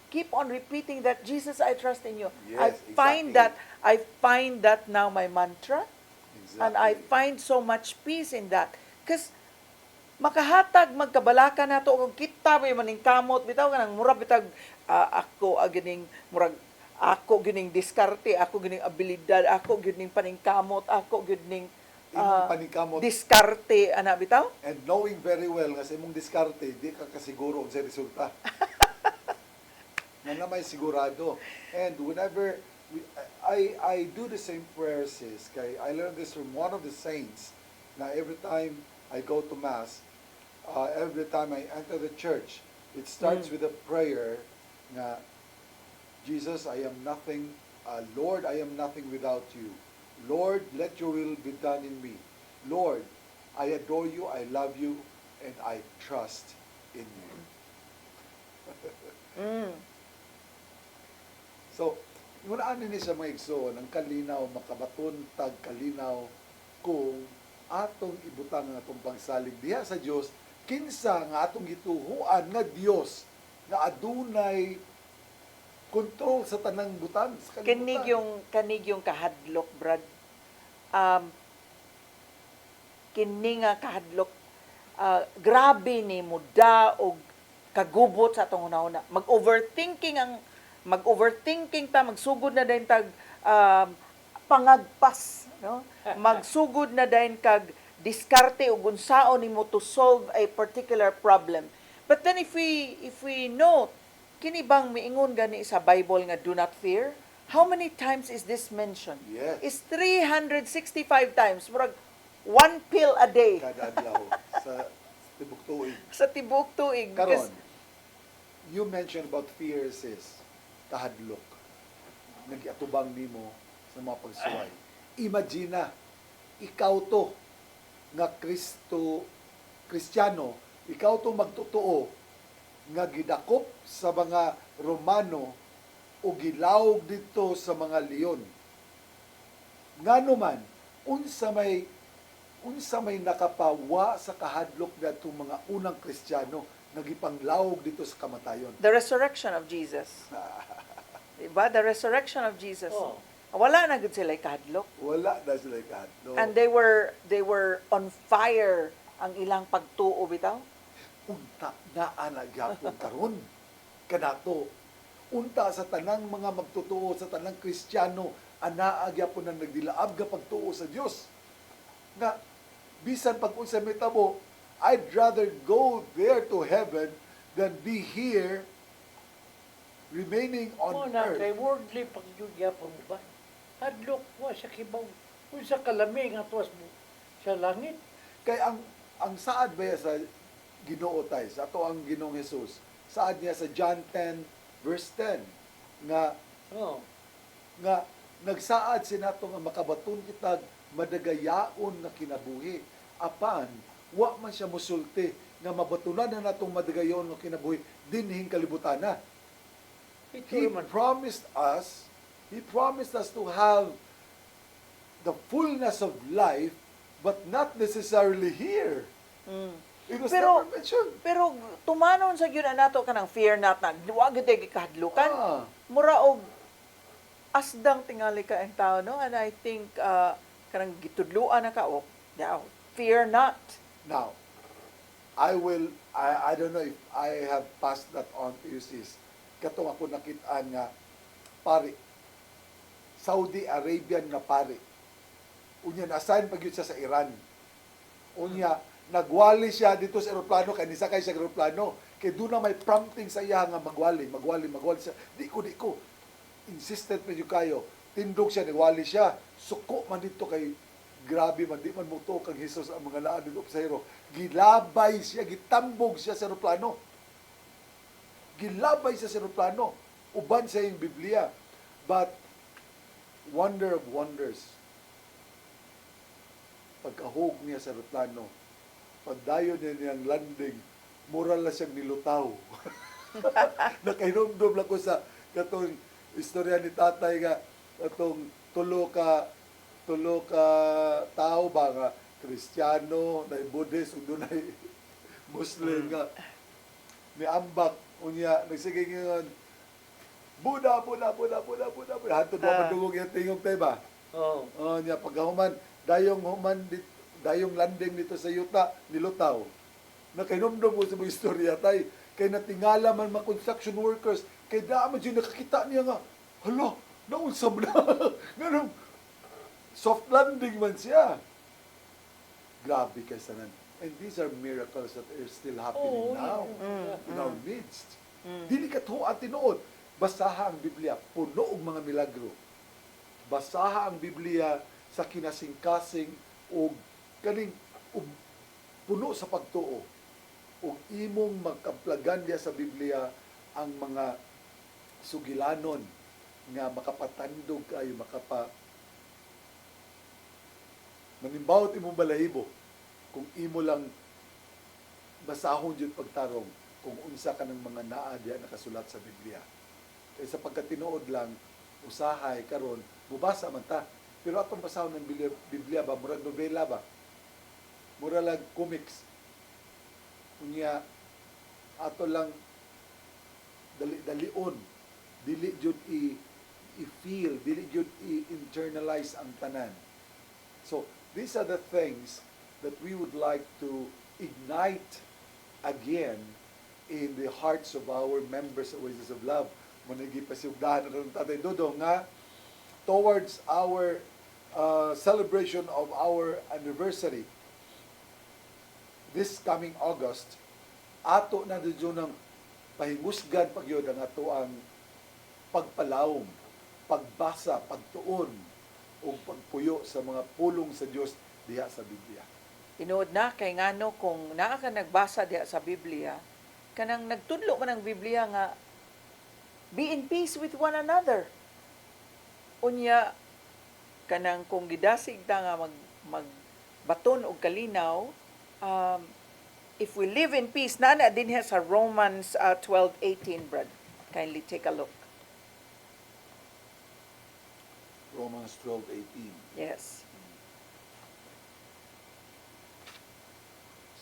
keep on repeating that Jesus, I trust in you. Yes, I find that now my mantra, Exactly. and I find so much peace in that. Because makahatag magkabalaka nato kung kita may maning kamot bitaw kanang murag bitag ako gining murag ako gining diskarte, ako gining abilidad, ako gining paningkamot, ako gining Imong paningkamot. diskarte ana bitaw. And knowing very well nga sa imong diskarte, di ka kasiguro sa resulta. Nga na may sigurado. And whenever I do the same prayer, sis, kay I learned this from one of the saints, na every time I go to Mass, every time I enter the church, it starts with a prayer na, Jesus, I am nothing, Lord, I am nothing without you. Lord, let your will be done in me. Lord, I adore you, I love you, and I trust in you. So, ngunaan ni sa mga igsoon, ang kalinaw, makabaton, tag kalinaw, kung atong ibutang ang atong pagsalig diha sa Dios kinsa nga atong gituhuan nga Dios nga adunay control sa tanang butang sa kalibutan. Kanig yung kahadlok, Brad. Kini nga kahadlok, grabe ni muda o kagubot sa atong una-una. Mag-overthinking ta, magsugod na din tag pangagpas, no? Magsugod na din kag diskarte o gunsaon nimo to solve a particular problem. But then if we note, kini bang miingon gani sa Bible nga do not fear? How many times is this mentioned? Yes. It's 365 times. Murag one pill a day Kada adlaw sa tibok tuig. sa tibok tuig. Karon, you mentioned about fear, sis, kahadlok. Nagiatubang nimo sa mga pagsuway. Imagine na, ikaw to nga Kristiyano, ikaw to magtotoo nga gidakop sa mga Romano o gilawog dito sa mga leon. Ngano man, unsa may nakapawa sa kahadlok dato mga unang Kristiyano nagipanglawog dito sa kamatayon. The resurrection of Jesus. Diba? The resurrection of Jesus. Oh. Wala na gud sila kahadlok. Wala na sila kahadlok. And they were on fire ang ilang pagtuo bitaw. Unta naa na gyapon karon kanato. Unta sa tanang mga magtotoo sa tanang Kristiyano anaa gyapon nang nagdilaab nga pagtuo sa Dios. Nga bisan pag unsa mitabo, I'd rather go there to heaven than be here remaining on Muna earth. kay worldly pagyugya pa mo ba? Hadlok mo sa kibaw. Kung sa kalami nga tuwas mo sa langit. Kay ang saad ba sa Ginoo tay sa ato ang Ginoong Hesus, saad niya sa John 10 verse 10 nga Oh. nga nagsaad sinato nga makabaton kitag madagayaon na kinabuhi apan wa man siya musulti nga mabatunan na natong madagayaon nga kinabuhi dinhing kalibutana. Ito He naman. promised us to have the fullness of life but not necessarily here. It was never mentioned. Pero tumanon sa gyud nato kanang fear not na wa gyud tay kahadlukan. Mura og asdang tingali ka ang tao, no? And I think kanang gitudluan na ka og fear not. Now, I don't know if I have passed that on to you, sis. Katong ako nakitaan nga pari. Saudi Arabian nga pari. Unya na-assign pag yun siya sa Iran. Unya, nagwali siya dito sa aeroplano, kaya nisakay siya sa aeroplano. Kaya doon na may prompting sa iya nga magwali siya. Di ko. Insistent pa yun kayo. Tindog siya, nagwali siya. Suko man dito kay grabe man, di man muto kang Jesus ang mga naan dito sa hero. Gilabay siya, gitambog siya sa aeroplano. Gilabay siya sa aeroplano. Uban sa yung Biblia. But, wonder of wonders, pagkahog niya sa aeroplano, pagdayon niya niyang landing, moral na siyang nilutaw. Nakainomdom lang ko sa katong istorya ni tatay nga katong tulo ka tao ba nga Kristiyano, na Buddhist, ug dunay Muslim nga ni ambak unya nagsige ngayon Buddha. Hanto do madungog yung tingog tay ba? Oh. Oh, niya pagkahuman dayong landing dito sa yuta nilutaw. Nakainomdom ko sa mga istorya tay kay natingala man mga construction workers kay daaman yun nakakita niya nga hala naunsam na ganun soft landing man siya. Grabe kay sanan. And these are miracles that are still happening now in our midst. Dili ka tuwa tinuod. Basaha ang Biblia, puno og mga milagro. Basaha ang Biblia sa kinasing-kasing o kaning puno sa pagtuo. O imong magkaplagan diya sa Biblia ang mga sugilanon nga makapatandog kayo, manimbawot imong balahibo kung imo lang basahon jud pagtarong kung unsa ka ng mga naa diya nakasulat sa Biblia. Kaya sa pagkatinuod lang, usahay karon mubasa man ta. Pero atong basahon ng Biblia ba, murag nobela ba? Mura lang comics. Unya ato lang dali-dalion, dili jud i-feel, dili jud i-internalize ang tanan. So, these are the things that we would like to ignite again in the hearts of our members of Oasis of Love. Manigi pasiugdahan na ng Tatay Dodong nga towards our celebration of our anniversary this coming August, ato na dito ng pahimusgan pagyod ang ato ang pagpalawom, pagbasa, pagtuon o pagpuyo sa mga pulong sa Dios diha sa Biblia. Tinuod na kay ngano kung naa ka nagbasa diha sa Biblia, kanang nagtudlo man ang Biblia nga be in peace with one another. Unya kanang kung gidasig ta nga magbaton og kalinaw, if we live in peace, nana din sa Romans 12:18, Brad. Kindly take a look. Romans 12:18. Yes.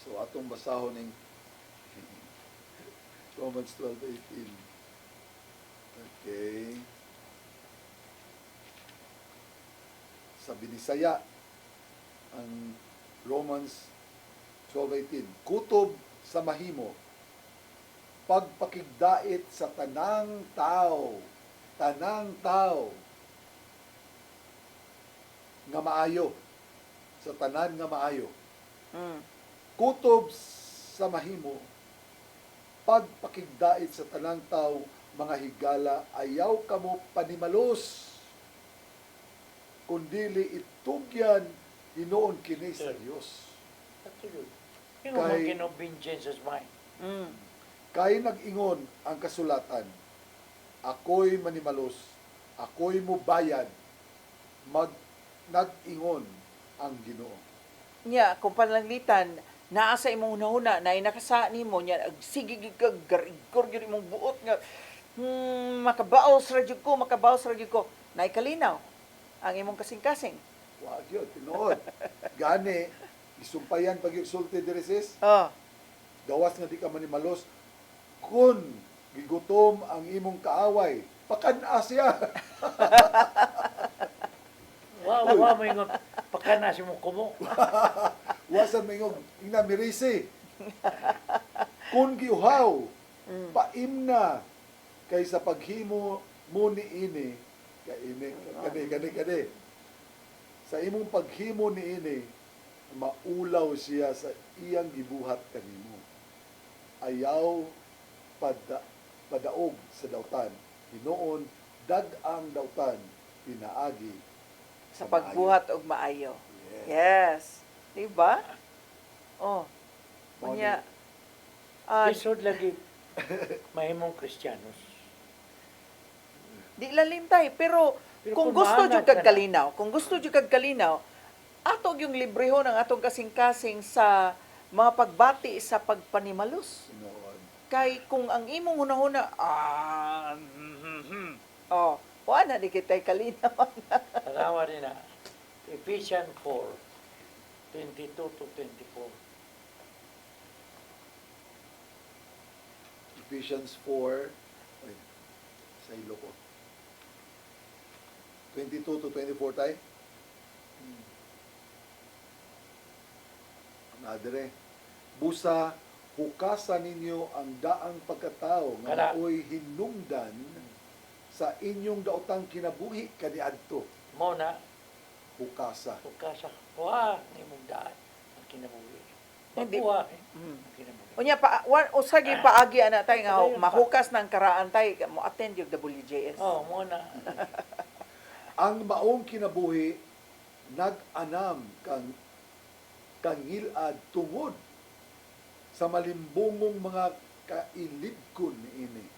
So atong basahon ning Romans 12:18. Okay. Sa Binisaya ang Romans 12:18. Kutob sa mahimo, pagpakigdait sa tanang tao nga maayo, sa tanan nga maayo. Kutob sa mahimo, pagpakigdait sa tanang tao, mga higala, ayaw kamo panimalos, kundili itugyan hinoon kini sa Dios. Yung mga kinobinjen sa mind. Kay nag-ingon ang kasulatan, ako'y manimalos, ako'y mubayad, nag-ingon ang Ginoo. Nya, kung panlanglitan, naa sa imong hunahuna, na inakasa nimo nya, sige kag garigor gyud imong buot nga, makabaos ra jud ko, na ikalinaw ang imong kasing-kasing. Wa gyud tinuod. Gani isumpayan pag sulti diri sis. Gawas nga di ka manimalos kun gigutom ang imong kaaway, pakan-a siya. Wa mo yung pagkanas mo kumo. Wasan mo yung inamirisi. Kun giuhaw, paimna kaysa paghimo mo ni ini, kani. Sa imong paghimo ni ini, maulaw siya sa iyang gibuhat kanimo. Ayaw padaog sa dautan. Hinoon, dag-ang dautan, pinaagi Sa pagbuhat og maayo. Yes. Diba? Oh. Unya, Isod lagi mahimong Kristiyanos. di lalim tay, pero kung gusto jud kag kalinaw, atog yung libreho ng atong kasing-kasing sa mga pagbati sa pagpanimalos. Kay kung ang imong hunahuna, wala di kita'y kalinaw. Tanawa rin na, Ephesians 4:22-24. Ephesians 4, sa ilo ko. 22-24 tayo. Nadire. Busa, hukasan ninyo ang daang pagkatao nga oy hinungdan sa inyong daotang kinabuhi kaniadto. Mo na Hukasa. Wa ni mong daan ang kinabuhi. Hindi. Pagbuha ang kinabuhi. Unya usagi paagi ana tay nga mahukas ng karaan tay mo attend yung WJS. Mo na. Ang maong kinabuhi nag-anam kang kangilad tungod sa malimbungong mga kailibkon niini.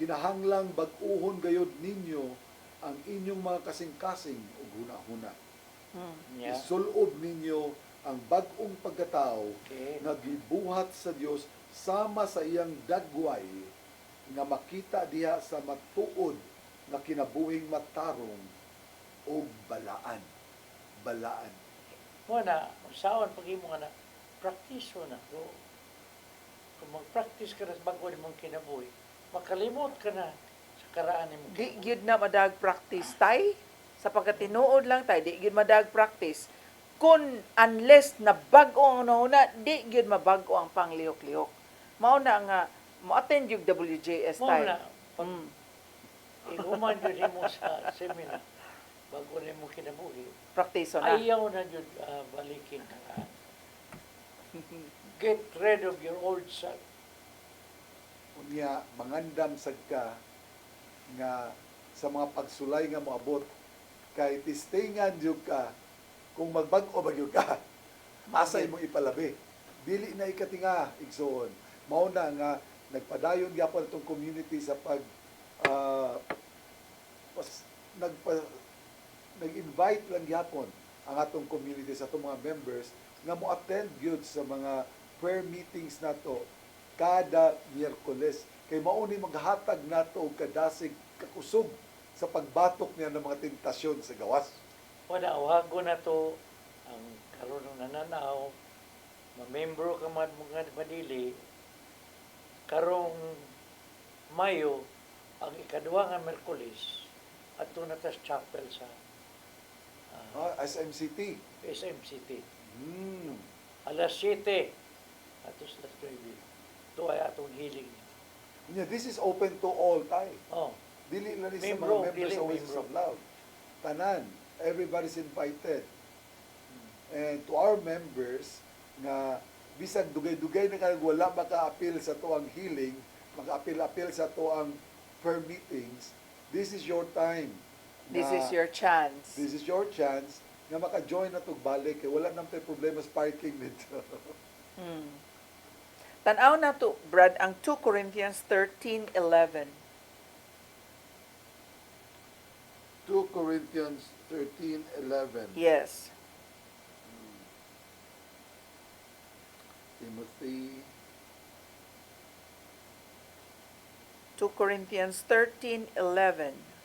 Kinahanglang bag-uhon gayod ninyo ang inyong mga kasing-kasing ug huna-huna. Isulob ninyo ang bag-ong pagkatao nga gibuhat sa Dios sama sa iyang dagway nga makita diha sa matuod nga kinabuhing matarong o balaan. Mo na, usawan pag-imo nga na, Praktiso na ko. Kung mag-practice ka na sa bago ni mong kinabuhi, makalimot ka na sa karaan ni mong Di kinabuhi. gyud na madag practice tay. Sa pagkatinuod lang tay, di gyud madag practice. Kun unless na bag-o ang una, di gyud mabago ang panglihok-lihok. Mao na nga mo-attend yung WJS Mo tay. na, pag Mm. ihuman yun mo sa seminar, bago ni mong kinabuhi, Praktiso na. ayaw na yun balikin ka. Get rid of your old self. Unya, mangandam sad ka nga sa mga pagsulay nga moabot kay tistingan jud ka kung magbag-o ba gyud ka. Asa imong ipalabi. Dili na ikatinga igsoon. Mao na nga nagpadayon gyapon itong community sa pag ah, nag-invite lang gyapon ang atong community sa atong mga members nga mo attend gyud sa mga prayer meetings nato kada Miyerkules kay mao ni maghatag nato og kadasig kakusog sa pagbatok niya ng mga tentasyon sa gawas. Wala, awago na to ang karon ng nananaw, mamembro ka mga madili, karong Mayo, ang ikaduwa nga Merkulis, at na tas chapel sa SMCT. SMCT. Hmm. Alas 7, atos na 9. Ito ay atong healing. Yeah, this is open to all time. Oh, Dili na rin sa Membro, mga members dili, of Oasis membro. of Love. Tanan, everybody's invited. And to our members nga bisag dugay-dugay na kang wala maka-appeal sa tuang healing, maka-appeal sa tuang prayer meetings, this is your time. This na- is your chance. This is your chance nga maka-join na tog balik kay wala nang tay problema sa parking dito. Hmm. Tanaw na to, Brad, ang 2 Corinthians 13:11. 2 Corinthians 13:11. Yes. Timothy 2 Corinthians 13:11.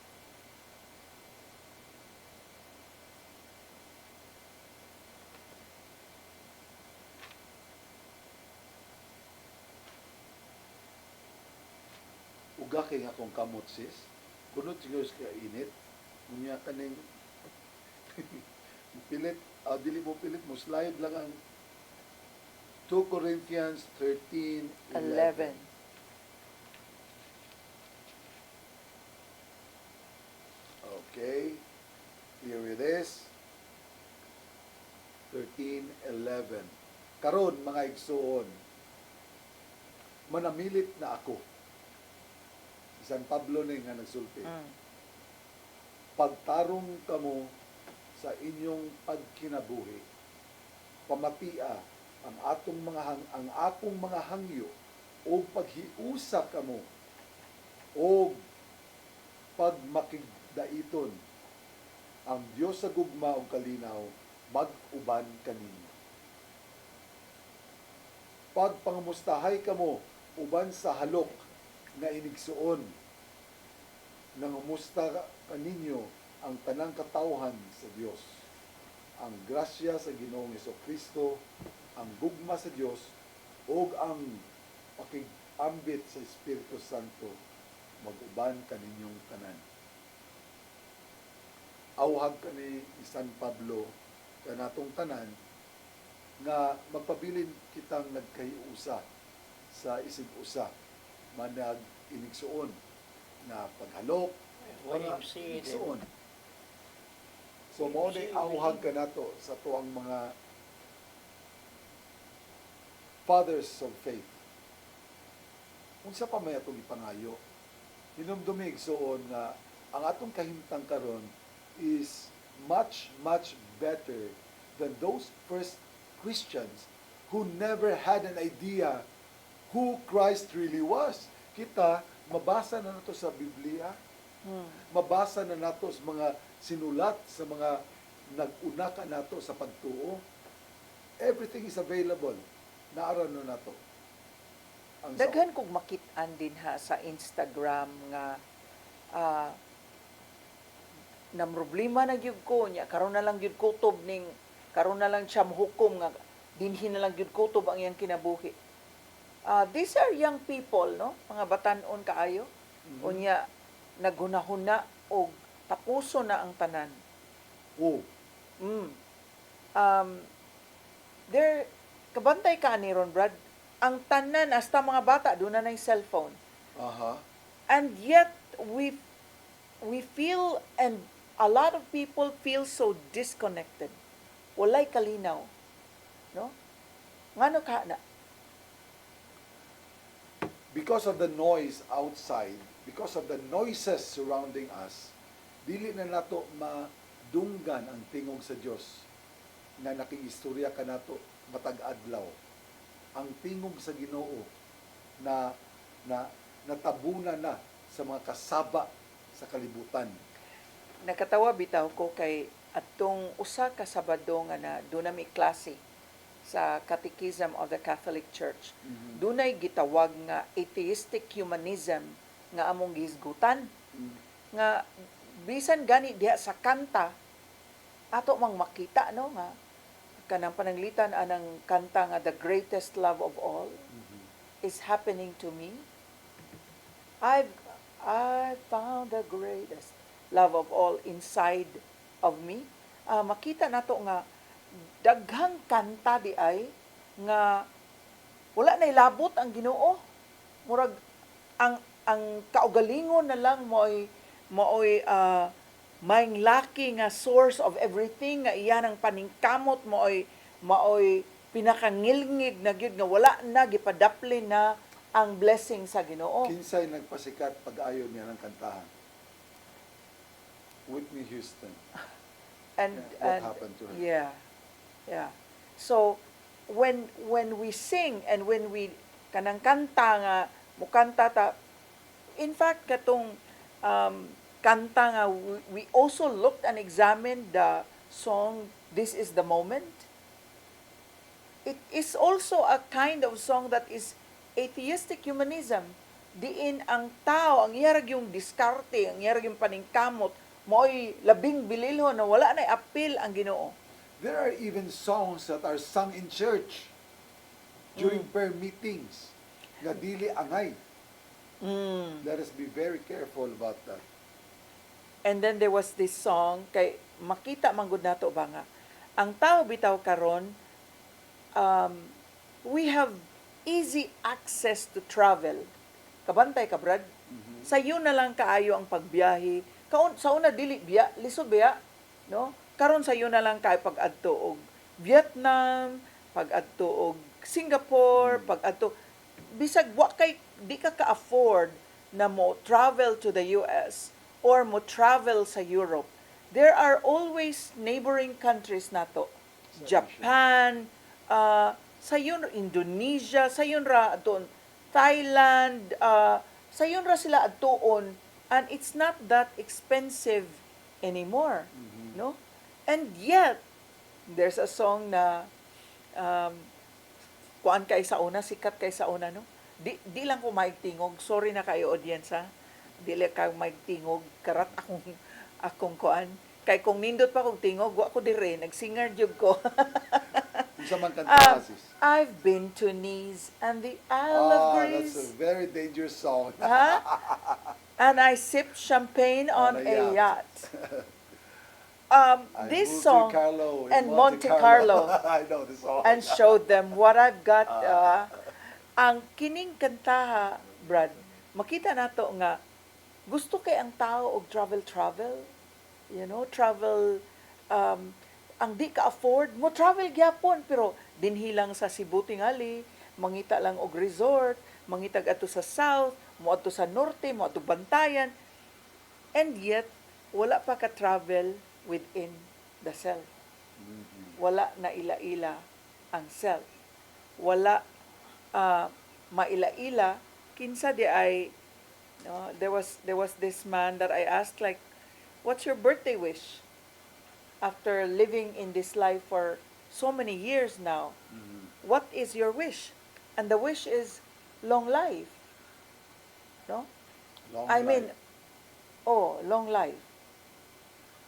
uga kay nga akong kamot sis. Kunot siguro sa init. Unya kaning pilit, dili mo pilit mo slide lang ang 2 Corinthians 13:11. 11. Okay. Here it is. 13:11. Karon mga igsoon, manamilit na ako. Si San Pablo na nga nagsulti. Mm. Pagtarong kamo sa inyong pagkinabuhi. Pamatia ang ang akong mga hangyo o paghiusa kamo o pagmakigdaiton ang Dios sa gugma ug kalinaw mag-uban kaninyo. Pagpangamustahay kamo uban sa halok nga inigsuon nangumusta kaninyo ang tanang katawhan sa Dios. Ang grasya sa Ginoong Hesukristo, ang gugma sa Dios ug ang pakig-ambit sa Espiritu Santo mag-uban kaninyong tanan. Awhag kani ni San Pablo kanatong tanan nga magpabilin kitang nagkahiusa sa isig usa manag inigsuon na paghalok YMC, inigsuon. So mao ni awhag kanato sa tuang mga fathers of faith. Unsa pa may atong ipangayo? Hinumdumig suon nga ang atong kahimtang karon is much better than those first Christians who never had an idea who Christ really was. Kita, mabasa na nato sa Biblia, mabasa na nato sa mga sinulat, sa mga nag-una ka nato sa pagtuo. Everything is available. Naara na nato. Ang Daghan kog makit-an din ha sa Instagram nga nam problema na gyud ko nya karon na lang gyud kutob ning karon na lang siya hukom nga dinhi na lang gyud kutob ang iyang kinabuhi. These are young people, no? Mga batan-on kaayo. Unya naghunahuna og tapuso na ang tanan. Oh, There, kabantay ka ni Ron Brad, ang tanan, hasta mga bata, doon na cellphone. aha. And yet, we feel, and a lot of people feel so disconnected. Walay kalinaw. No? Ngano ka na? Because of the noise outside, because of the noises surrounding us, dili na nato madunggan ang tingog sa Dios nga nakiistorya ka nato matag adlaw. Ang tingog sa Ginoo na natabuna na sa mga kasaba sa kalibutan. Nakatawa bitaw ko kay atong usa ka Sabado nga na doon na may klase sa Catechism of the Catholic Church. Dunay gitawag nga atheistic humanism nga among gisgutan. Nga bisan gani diha sa kanta ato mang makita no nga kanang pananglitan anang kanta nga the greatest love of all is happening to me. I found the greatest love of all inside of me. Makita nato nga daghang kanta di ay nga wala na ilabot ang Ginoo. Murag ang kaugalingon na lang mo'y maing laki nga source of everything nga iyan ang paningkamot mo'y pinakangilngig na gyud nga wala na gipadapli na ang blessing sa Ginoo. Kinsay nagpasikat pag-ayon niya ng kantahan? Whitney Houston. What happened to her? Yeah. So when we sing and when we kanang kanta nga mukanta ta, in fact katong kanta nga we also looked and examined the song This Is the Moment. It is also a kind of song that is atheistic humanism. Diin ang tao, ang iyarag yung diskarte, ang iyarag yung paningkamot, mo'y labing bililho na wala na appeal ang Ginoo. There are even songs that are sung in church during prayer meetings nga dili angay. Let us be very careful about that. And then there was this song, kay makita manggod nato ba nga, ang tao bitaw karon, we have easy access to travel. Kabantay ka, Brad? Sayo na lang kaayo ang pagbiyahe. Sa una dili biya, lisod biya, no? Karon sayo na lang kaayo pag-adto og Vietnam, pag-adto og Singapore, pag-adto bisag wa kay di ka ka-afford na mo travel to the US or mo travel sa Europe. There are always neighboring countries nato. Japan, sayon Indonesia, sayon ra aton Thailand, sayon ra sila adtuon, and it's not that expensive anymore, no? And yet there's a song na kuan kay sa una, sikat kay sa una, no? Di lang ko maigtingog, sorry na kayo audience ha. Dili ka maigtingog, karat akong kuan. Kay kung nindot pa kong tingog, wa ko dire, nagsinger jud ko. Unsa man kanta sis? I've been to Nice and the Isle of Greece. That's a very dangerous song. Huh? And I sipped champagne on a yacht. This song and Monte Carlo. I know this song. And showed them what I've got. Ang kining kantaha, Brad, makita nato nga gusto kay ang tao og travel. You know, travel ang di ka afford mo travel gyapon pero dinhi lang sa Cebu tingali, mangita lang og resort, mangitag ato sa south, mo ato sa norte, mo ato Bantayan. And yet wala pa ka travel within the self. Wala na ila-ila ang self. Wala maila-ila kinsa di ay no, there was this man that I asked like, what's your birthday wish? After living in this life for so many years now, what is your wish? And the wish is long life. No? Long life. Long life.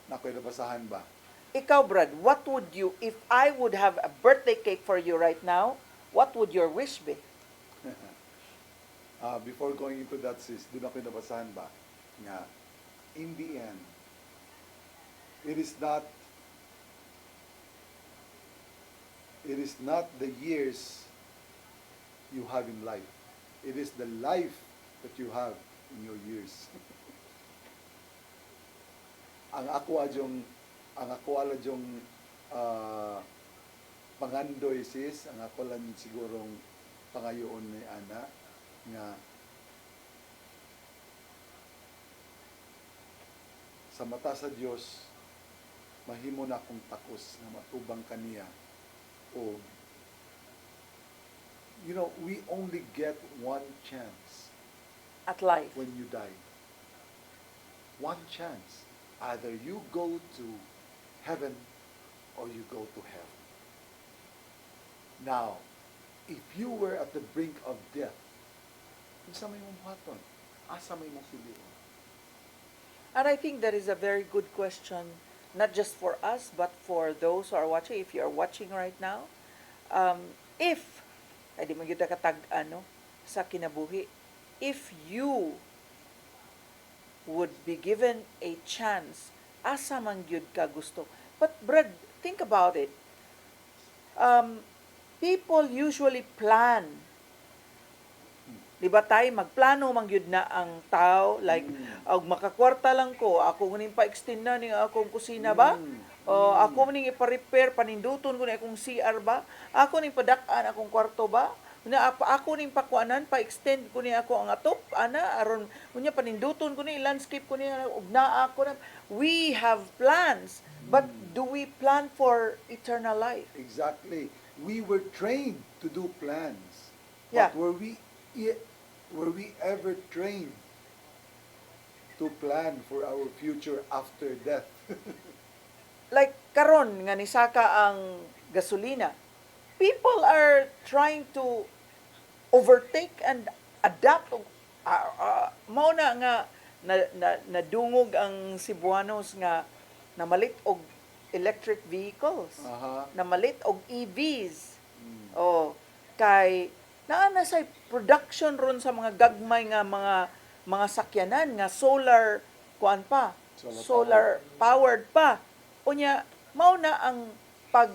Nakoy nabasahan ba? Ikaw, Brad, what would you, if I would have a birthday cake for you right now, what would your wish be? Before going into that, sis, doon ako nabasahan ba nga, in the end, it is not the years you have in life. It is the life that you have in your years. ang ako adyong pangandoy, sis, ang ako lang sigurong pangayoon ni ana nga sa mata sa Dios mahimo na akong takos na matubang kaniya o we only get one chance At life. when you die. One chance. Either you go to heaven or you go to hell. Now, if you were at the brink of death, unsa may mong buhaton? Asa may mong pilion? And I think that is a very good question, not just for us, but for those who are watching. If you are watching right now, ay di mo yun sa kinabuhi, if you would be given a chance, asa man gyud ka gusto. But Brad, think about it. People usually plan. Di ba tayo, magplano man gyud na ang tao, like, og makakwarta lang ko, ako nguning pa-extend na ning akong kusina ba? O ako ning ipa-repair, paninduton ko na akong CR ba? Ako ning padak-an akong kwarto ba? Ako ning pakuanan, pa-extend ko ni ako ang atop, aron unya paninduton ko ni landscape ko ni ug naa ako na. We have plans, but do we plan for eternal life? Exactly. We were trained to do plans. Yeah. But were we ever trained to plan for our future after death? Like karon nga nisaka ang gasolina, people are trying to overtake and adapt. Mao na nga nadungog ang Cebuanos nga namalit og electric vehicles, namalit og EVs. Kay naa na say production ron sa mga gagmay nga mga sakyanan nga solar kuan pa, solar powered pa. Unya mao na ang pag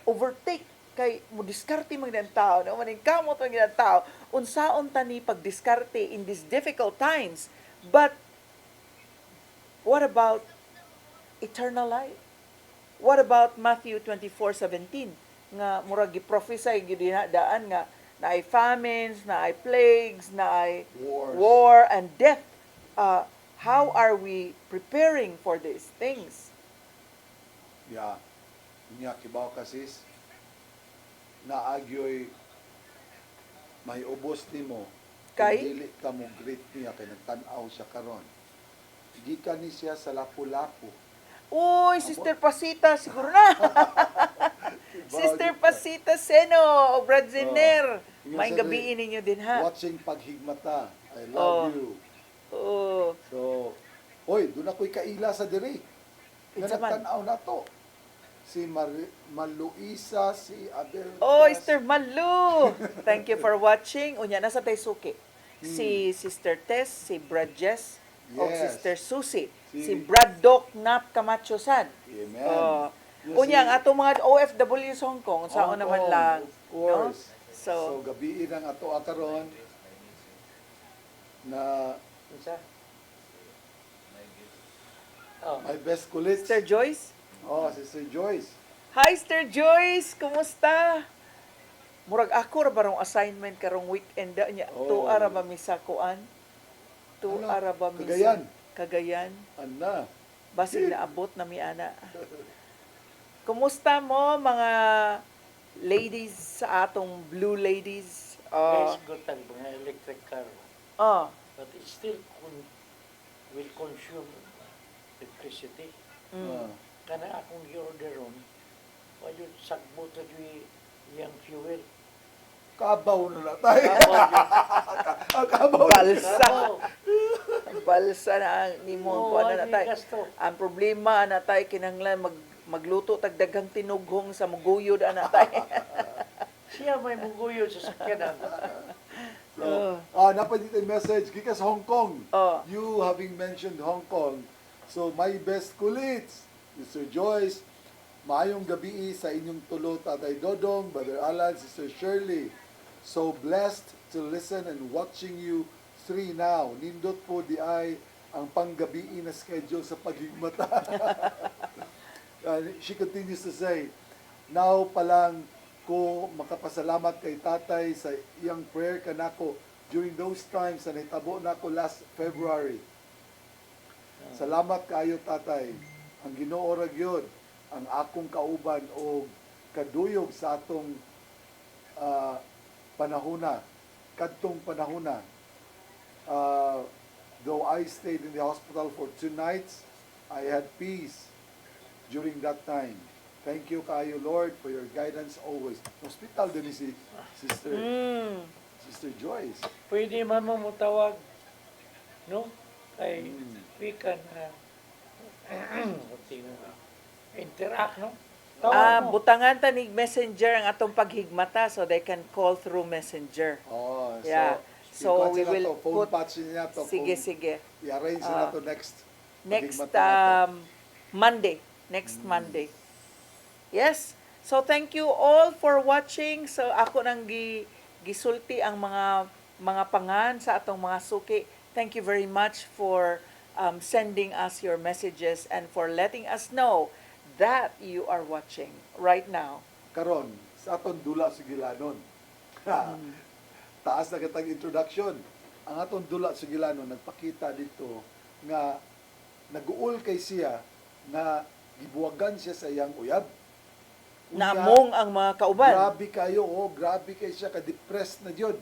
overtake kay mo diskarte man ang tao, no maning kamot man ang tao, unsaon tani pagdiskarte in these difficult times. But what about eternal life? What about Matthew 24:17 nga murag gi-prophesy gyud daan nga naay famines, naay plagues, naay war and death. How are we preparing for these things? Yeah. Nya kibaw kasis naagyoy may ubos nimo Kay? dili ka mo greet niya kay nagtan-aw siya karon. Gikan ni siya sa Lapu-Lapu. Uy, Sister Pasita, siguro na. Sister Pasita Seno, Brad Ziner. May gabiin ninyo din, ha? Watching Paghigmata. I love you. So, oy, doon ako'y kaila sa diri. Nga nagtan-aw na to. Si Maluisa, si Abel. Oh, Sister Malu. Thank you for watching. Unya, nasa tayo suki. Si Sister Tess, si Brad Jess, o Sister Susie. Si Brad Doc Nap Camacho San. Amen. Unya, ang atong mga OFW sa Hong Kong, saan naman lang. Of course. No? So, gabiin ang ato akaron na my best colleagues. Sister Joyce? Oh, Sister Joyce. Hi, Sister Joyce! Kumusta? Murag ako ra barong assignment karong weekend niya. Oh. Tuara ba mi sa kuan? Tuara ba mi Cagayan. Cagayan? Ana. Basig naabot na mi ana. Kumusta mo mga ladies sa atong blue ladies? Yes, good ang mga electric car. But it still will consume electricity. Kana akong i-order ron, wala sagbot na yung fuel. Kabaw na tayo. Balsa. Balsa na ni mo ko na tayo. Ang problema na tayo kinahanglan magluto tagdaghang tinughong sa muguyod ana tay. Siya may muguyod sa sakyanan. So, napansin yung message, gikas Hong Kong. Oh. You having mentioned Hong Kong. So, my best kulids, Mr. Joyce, maayong gabi sa inyong tulo, Tatay Dodong, Brother Alan, Sister Shirley. So blessed to listen and watching you three now. Nindot po di ay ang panggabi na schedule sa paghigmata. She continues to say, now pa lang ko makapasalamat kay tatay sa iyang prayer kanako during those times na nahitabo na ako last February. Salamat kayo tatay. Ang Ginoo ra gyud ang akong kauban o kaduyog sa atong panahona, kadtong panahona. Though I stayed in the hospital for 2 nights, I had peace during that time. Thank you kayo, Lord, for your guidance always. Hospital din si Sister Joyce. Pwede man mo mutawag, no? Kay we can interact, no? Tawag mo. Butangan tanig messenger ang atong paghigmata so they can call through messenger. Oh, Yeah. So we will phone put patch niya to. sige. I-arrange na to next Next paghigmata nato. Monday. Next Monday. Yes. So thank you all for watching. So ako nang gisulti ang mga pangan sa atong mga suki. Thank you very much for sending us your messages and for letting us know that you are watching right now. Karon sa aton dula sa Gilanon. Taas na kitang introduction. Ang aton dula sa Gilanon nagpakita dito nga naguol kay siya na gibuwagan siya sa iyang uyab. Namong ang mga kauban. Grabe kayo, grabe kay siya ka-depressed na jud.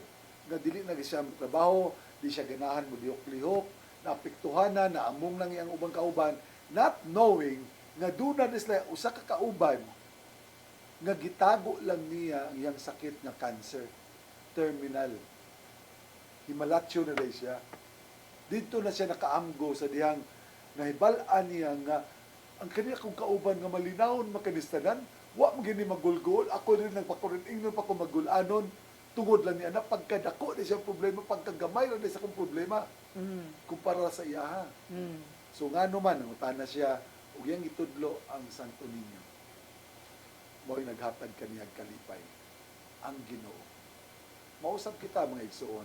Nga dili na siya trabaho, di siya ganahan mo lihok, naapektuhan na, naamong nang iyang ubang kauban, not knowing nga doon na sila usa ka kauban nga gitago lang niya ang iyang sakit nga cancer, terminal. Himalatyo na rin siya. Dito na siya nakaamgo sa dihang nahibal-an niya nga ang kaniya kong kauban nga malinawon makanistanan, wa mo gini magulgol, ako rin nagpakurin, ingnon pa ko magulanon, tungod lang niya na pagkadako na siya problema, pagkagamay lang sa kong problema, kumpara sa iya. So nga naman, nangutan na siya, ug yang itudlo ang Santo Niño. Mo'y naghatag kaniyang kalipay, ang Ginoo. Mausap kita mga igsoon,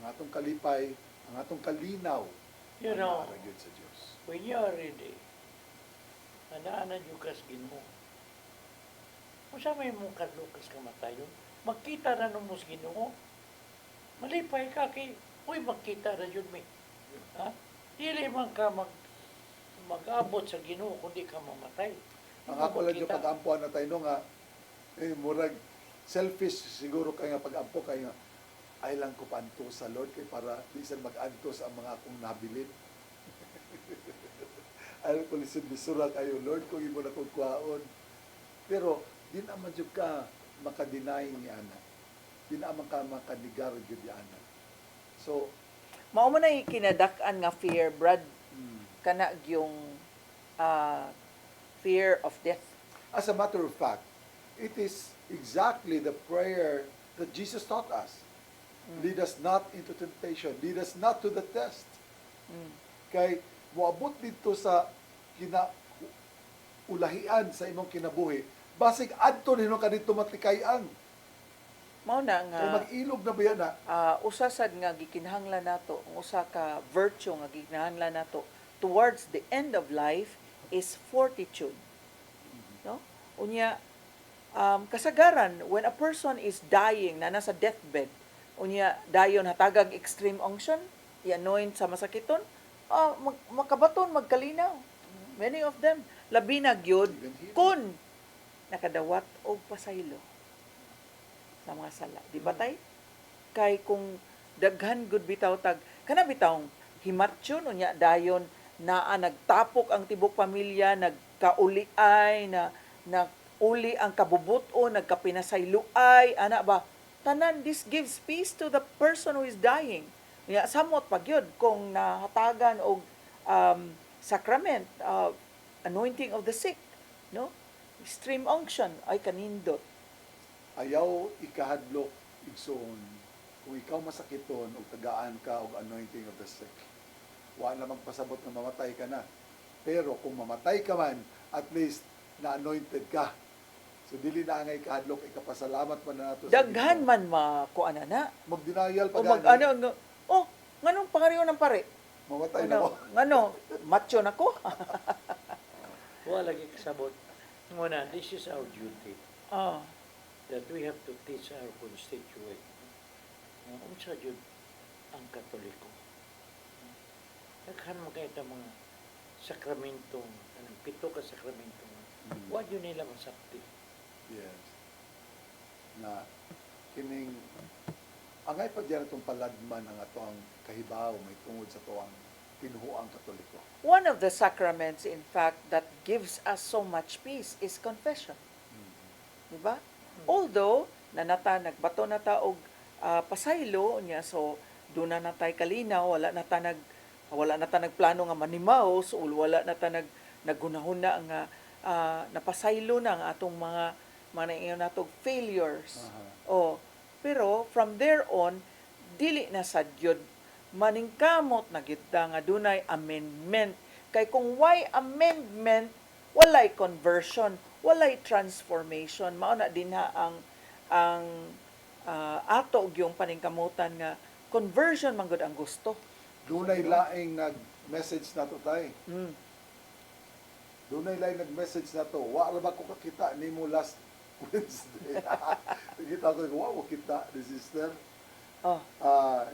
ang atong kalipay, ang atong kalinaw, You know, ang naaragyon sa Diyos. when you are ready, anaanan yung kas Ginoo. Kung sa may mong kadlukas ka matayon, magkita na nung mus Ginoo. Malipay ka kay, uy, magkita na yun may. Ha? Dili man ka mag-abot sa Ginoo kundi ka mamatay. Ang ako lang yung pag-ampuan na tayo nga, murag selfish siguro kay nga pag-ampo kay nga, ay lang ko panto sa Lord kay para lisan mag-antos ang mga akong nabilin. Ay ko lisan bisura kayo Lord kung imo na kong kuhaon. Pero di naman jud ka makadeny ni ana. Di naman ka makadigar jud ni ana. So Mao man ay kinadak-an nga fear, Brad. Kana yung fear of death. as a matter of fact, it is exactly the prayer that Jesus taught us. Lead us not into temptation. Lead us not to the test. Kay moabot dito sa ulahian sa imong kinabuhi, basig adto nino kadto matikayan. Mao na nga Kay mag-ilog na ba na? usa sad nga gikinahanglan nato, ang usa ka virtue nga gikinahanglan nato towards the end of life is fortitude. No? Unya kasagaran when a person is dying na nasa deathbed, unya dayon hatagang extreme unction, i-anoint sa masakiton, makabaton, magkalinaw. Many of them labi na gyud kun nakadawat og pasaylo sa mga sala. Di ba tay? Kay kung daghan gud bitaw tag kana bitawng himatyon unya dayon naa nagtapok ang tibok pamilya, nagkauliay na uli ang kabubuton, nagkapinasayloay, ana ba? Tanan, this gives peace to the person who is dying. Unya samot pa gyud kung nahatagan og sacrament, anointing of the sick. no? Extreme unction ay kanindot. Ayaw ikahadlok igsoon kung ikaw masakiton o tagaan ka og anointing of the sick. Wa na magpasabot na mamatay ka na. Pero kung mamatay ka man, at least na-anointed ka. So dili na angay kahadlok, ikapasalamat pa na nato Daghan Ginoo. man makuan na. Mag-denial pa O mag ano, oh, nganong pangariyo ng pare? mamatay na Ano, mo. ngano, macho na ko? Wala lagi kasabot. Muna, this is our duty Oh, that we have to teach our constituent. Unsa jud ang Katoliko. Daghan mo kayo itong mga sakramento, anong 7 ka sakramento. Wa yun nila masakti. Yes. Na kining angay pa diyan itong paladman ang ato ang kahibaw may tungod sa tuwang tinuhuang Katoliko. one of the sacraments, in fact, that gives us so much peace is confession. Diba? Although, nagbato na ta og pasaylo niya, so doon na natay kalinaw, wala na ta nagplano nga manimaw, so wala na ta naggunahuna nga napasaylo na ang atong mga ingon natong failures. Oh, pero from there on, dili na sadyod maningkamot na kita nga dunay amendment. Kay kung why amendment, walay conversion, walay transformation. Mao na din ha ang ato og yung paningkamutan nga conversion man gud ang gusto. Dunay laing nag-message nato tay. Mm. Dunay laing nag-message nato. Wa ra ba ko kakita nimo last Wednesday. Kita ko wa ko kita ni sister. Oh.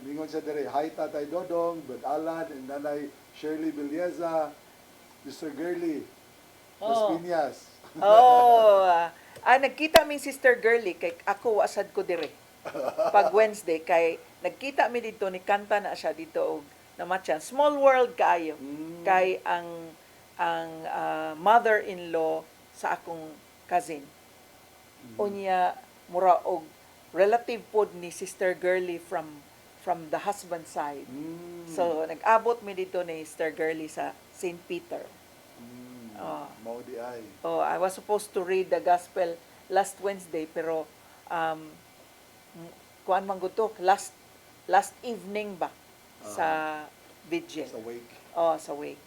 Ningon siya dire, hi Tatay Dodong, Brad Alan, and Nanay Shirley Bilyeza, Mr. Girly, Las Oh. Piñas. Oh, nagkita mi Sister Girly kay ako wasad ko dire. Pag Wednesday kay nagkita mi dito ni kanta na siya dito og namatyan. Small world kaayo. Kay ang mother-in-law sa akong cousin. Unya mura og relative pod ni Sister Girly from the husband side. So nag-abot mi dito ni Sister Girly sa St. Peter. Mao di ay. Oh, I was supposed to read the gospel last Wednesday pero kuan man gud to last evening ba sa vigil. Sa wake. Oh, sa wake.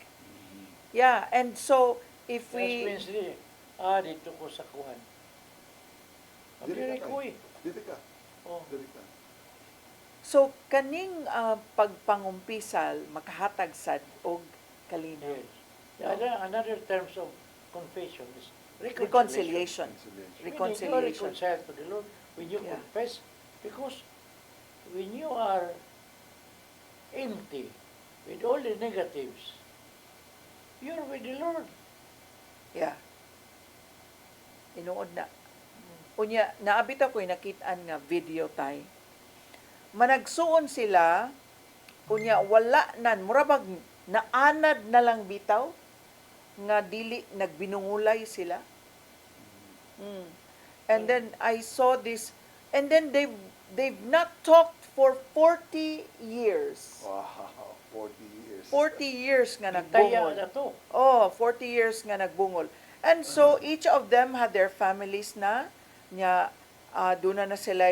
Yeah, and so if Last we Wednesday, dito ko sa kuhan. Dili Dili ka, ko tay. eh. Dili ka. Oh. Dili ka. so kaning pagpangumpisal makahatag sad og kalinaw. Yes. Another terms of confession is Reconciliation. When you Reconciliation. reconcile to the Lord, when you Yeah. confess, because when you are empty with all the negatives, you're with the Lord. Yeah. Inuod na. Unya, naabit ako'y nakitaan nga video tay. Managsuon sila, unya wala nan, murabag naanad na lang bitaw, nga dili nagbinungulay sila. And then I saw this, and then they've not talked for 40 years. Wow, 40 years. 40 years nga Taya nagbungol. na to. Oh, 40 years nga nagbungol. And so each of them had their families na nya doon na sila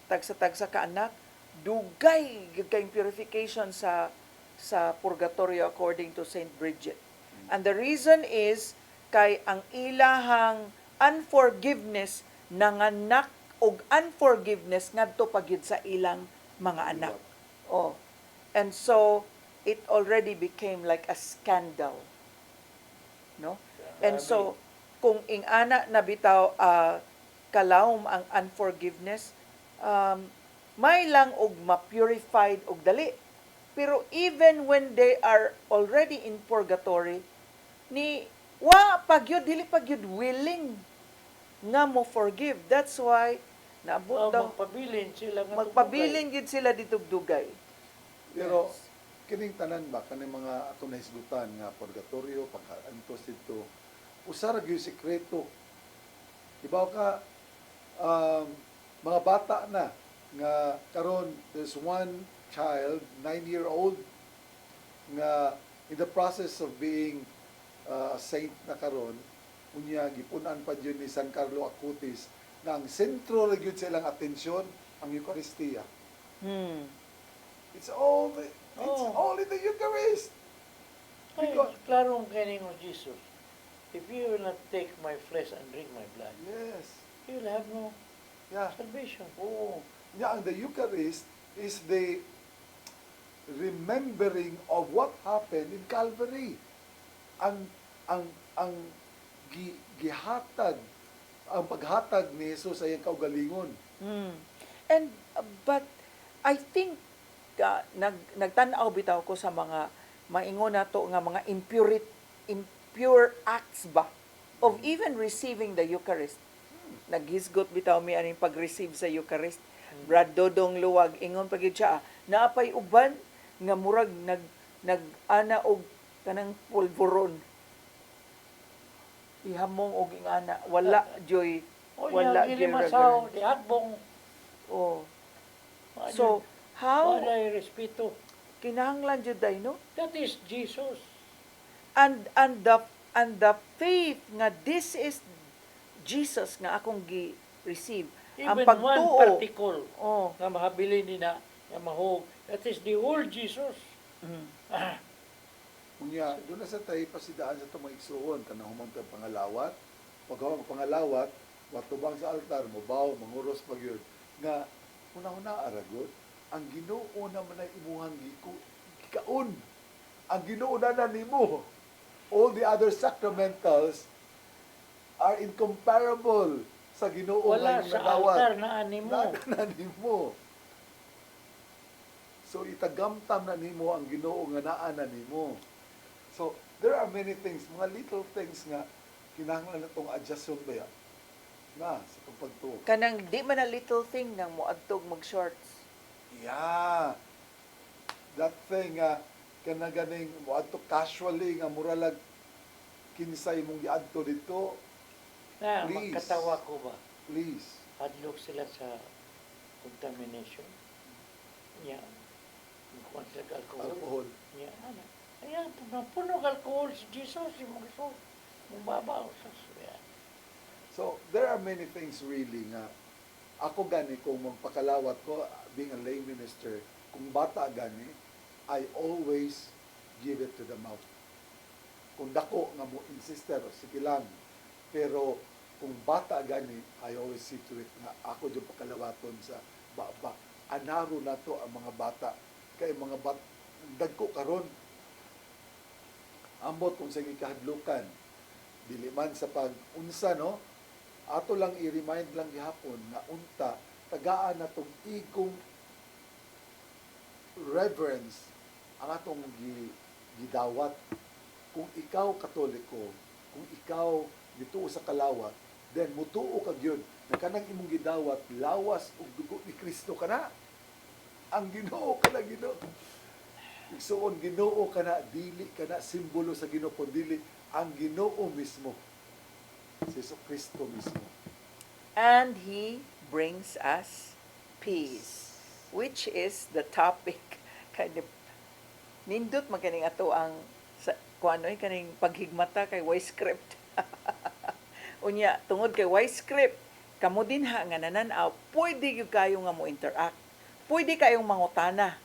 tagsa-tagsa ka anak. Dugay kay purification sa purgatorio according to Saint Bridget. And the reason is kay ang ilahang unforgiveness nanganak og unforgiveness ngadto pagyud sa ilang mga anak. Oh. And so it already became like a scandal. No? And so kung ingana na bitaw kalawom ang unforgiveness, may lang og ma-purified og dali. Pero even when they are already in purgatory, ni pagyud dili pagyud willing nga mo forgive. That's why naabot daw Magpabilin sila nga magpabilin gid sila dito dugay. Pero kining tanan ba kaning mga ato nahisgutan nga purgatorio pagkaantos dito usara gyud sekreto. Ibaw ka mga bata na nga karon there's one child 9-year-old nga in the process of being a saint na karon Unya, gipunan pa yun ni San Carlo Acutis na ang sentro na yun sa ilang atensyon, ang Eucharistia. It's all in the Eucharist. Ay, klarong kaning of Jesus. If you will not take my flesh and drink my blood, Yes. you will have no Yeah. salvation. Oo. Yeah, ang the Eucharist is the remembering of what happened in Calvary. Ang gihatag, ang paghatag ni Jesus ay ang kaugalingon. And but I think nagtanaw bitaw ko sa mga maingon nato nga mga impure acts ba of even receiving the Eucharist. Naghisgot bitaw mi aning pag-receive sa Eucharist. Brad Dodong Luwag ingon pa gyud siya, naapay uban nga murag nag-ana og kanang pulburon. Ihamong og ingana, wala joy, wala Gili joy masaw, regular. di hadbong. Oh. So, how Wala respeto. kinahanglan jud day no? That is Jesus. And the faith nga this is Jesus nga akong gi-receive. Ang Even one pagtuo. particle Oh. nga mahabili nila, nga mahog. That is the whole Jesus. Unya, doon na sa tayo pasidaan sa itong mga igsuon, kanang humantang pangalawat. Pagkawang pangalawat, watubang sa altar, mabaw, manguros pag yun. Nga, una-una aragot, ang Ginoo naman ay imuhang gikaon. Ang Ginoo na nimo. All the other sacramentals are incomparable sa Ginoo Wala nga sa nagawat. altar na animo. Na nimo. So itagamtam na nimo ang Ginoo nga naa na nimo. So there are many things, mga little things nga kinahanglan natong adjustment ba yan? Na sa pagtuo. Kanang di man a little thing nang moadtog mag-shorts. Yeah. That thing nga kana ganing moadto casually nga muralag kinsay mong giadto dito. Na, Please. magkatawa ko ba? Please. Hadlok sila sa contamination. Yan. Kung sila alcohol. Alcohol. Yan. Ano? Ayan, puno alcohol si Jesus. Yung mga so, mubabaw sa suya. So, there are many things really nga ako gani kung magpakalawat ko being a lay minister, kung bata gani, I always give it to the mouth. Kung dako nga mo insister, sige lang. Pero kung bata gani, I always see to it nga ako yung pakalawaton sa baba. Anaro na to ang mga bata. Kay mga dagko karon. Ambot kung sa gikahadlukan. Dili man sa pag-unsa, no? Ato lang i-remind lang gihapon na unta, tagaan na tong igong reverence ang atong gidawat. Kung ikaw katoliko, kung ikaw dituo sa kalawat, then mutuo ka gyud na kanang imong gidawat lawas ug dugo ni Kristo kana. Ang Ginoo kana Ginoo. Igsuon Ginoo kana, dili kana simbolo sa Ginoo kun dili ang Ginoo mismo. Si Kristo mismo. And He brings us peace, which is the topic. Kind of, nindot maganing ato ang kung ano kaning paghigmata kay Y-script. Unya, tungod kay Y-script, kamo din ha nga nananaw, pwede yung kayo nga mo interact. Pwede kayong mangutana.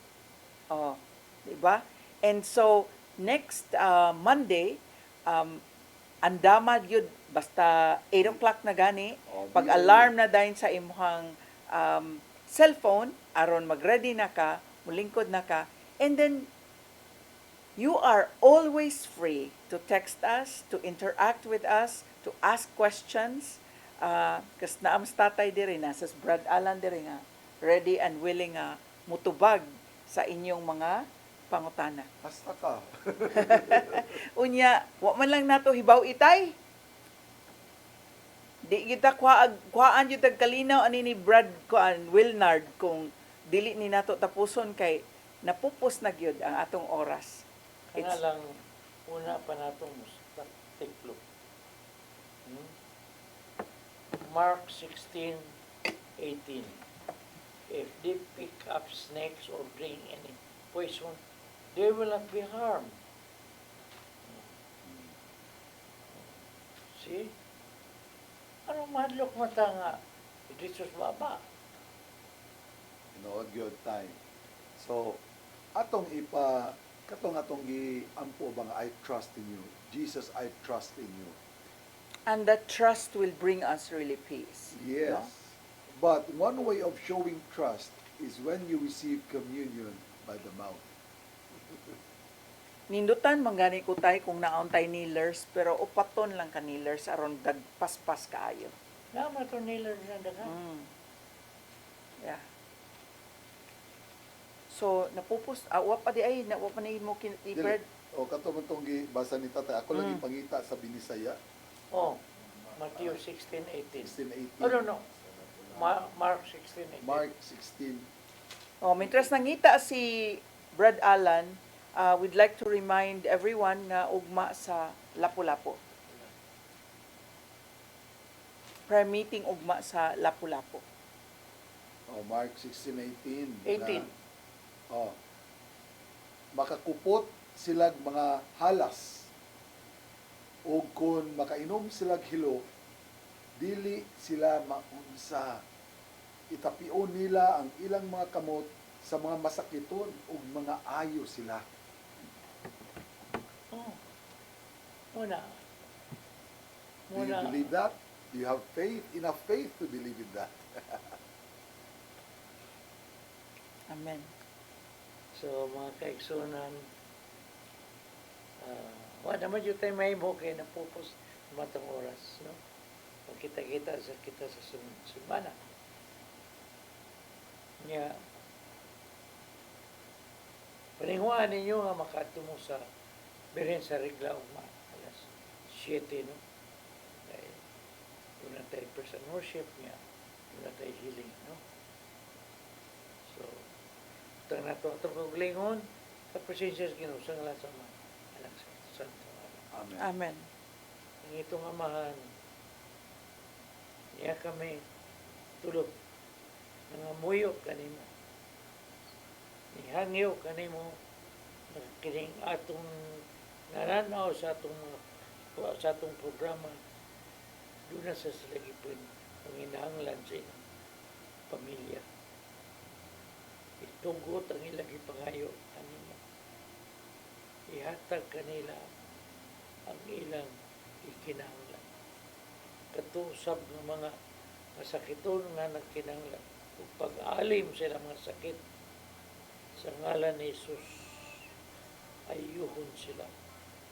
Oh, di ba? And so, next Monday, andama yun, basta 8 o'clock na gani, pag-alarm na dahil sa imuhang cellphone, aron mag-ready na ka, mulingkod na ka, and then, you are always free to text us, to interact with us, to ask questions. Kas naam sa tatay diri na, sa Brad Alan diri nga, ready and willing mutubag sa inyong mga pangutana. Hasta ka. Unya, wa man lang nato hibaw itay. Di kita kuhaan yung tagkalinaw ani ni Brad Wilnard kung dili ni nato tapuson kay napupos na gyud ang atong oras. Kaya lang, una pa natong tiklo. Mark 16:18. If they pick up snakes or drink any poison, they will not be harmed. See? Anong mahadlok mo ta nga? Jesus baba. Nood gyud time. So katong atong giampo ba nga I trust in you. Jesus, I trust in you. And that trust will bring us really peace. Yes. No? But one way of showing trust is when you receive communion by the mouth. Nindutan manggani ko tay kung naon tay kneelers, pero upaton lang ka kneelers aron dagpaspas kaayo. Nama to nila na dagan. Yeah. So napupus wa pa di ay wa pa ni mo i-bird. O kato man tong gibasa ni tatay, ako lang ipangita sa Binisaya, Oh, Matthew 16:18. 16:18. Oh, no. Mark 16:18. Mark 16. Oh, mientras nangita si Brad Alan, we'd like to remind everyone na ugma sa Lapu-Lapu. Prayer meeting ugma sa Lapu-Lapu. Mark 16:18. 18. Makakupot silag mga halas ug kung makainom silag hilo, dili sila maunsa. Itapion nila ang ilang mga kamot sa mga masakiton ug mga ayo sila. Oh. Muna. Do you believe that? Do you have faith, enough faith to believe in that? Amen. So, mga kaigsunan, wala naman yung tayo may mo kayo napupos matang oras, no? Magkita-kita sa kita sa simana. Nga, paninguan ninyo nga makatumo sa Birhen sa Regla Ugma, alas 7, no? Dahil, doon tayo person worship niya, doon tayo healing, no? So, ito na ito, itong kaglingon, sa presensya sa Ginoo, sa ngalan sa Ama, anak sa Santo. Amen. Amen. Ang itong amahan, niya kami tulog, nangamuyo kanimo, nihangyo kanimo, kining atong naranaw sa atong programa, doon na sa silagipin, ang inahanglan sa inyong pamilya. Itugot ang ilang ipangayo kanimo. Ihatag kanila ang ilang ikinahanglan. Katusab ng mga masakiton nga nagkinahanglan. Ug pag-alim sila mga sakit sa ngalan ni Jesus, ayuhon sila.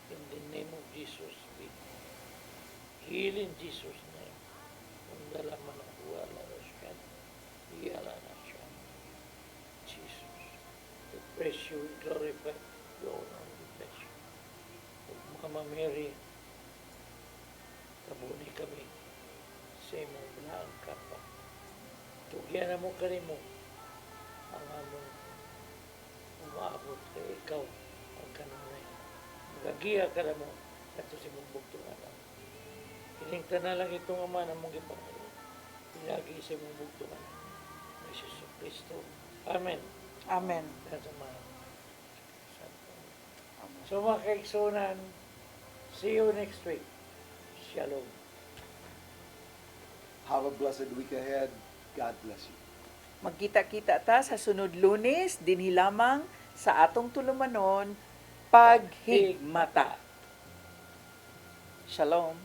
In the name of Jesus, we heal in Jesus' name. Kung dala man ang wala na siya, iyala na siya. Jesus, we praise you, we glorify you, honor, we bless you. Mama Mary, kabuni kami sa imong bulaang kapa. Tugyan na mo kanimo ang among umaabot kay ikaw ang kanunay. Magagiya ka na mo at sa imong bugtungan lang. Hiningta na lang itong ama na mong ipangalo. Pinagi sa imong bugtungan ng Jesus Cristo. Amen. Amen. At sa mga so mga kaigsunan, see you next week. Shalom. Have a blessed week ahead. God bless you. Magkita-kita ta sa sunod Lunes dinhi lamang sa atong tulumanon paghigmata. Shalom.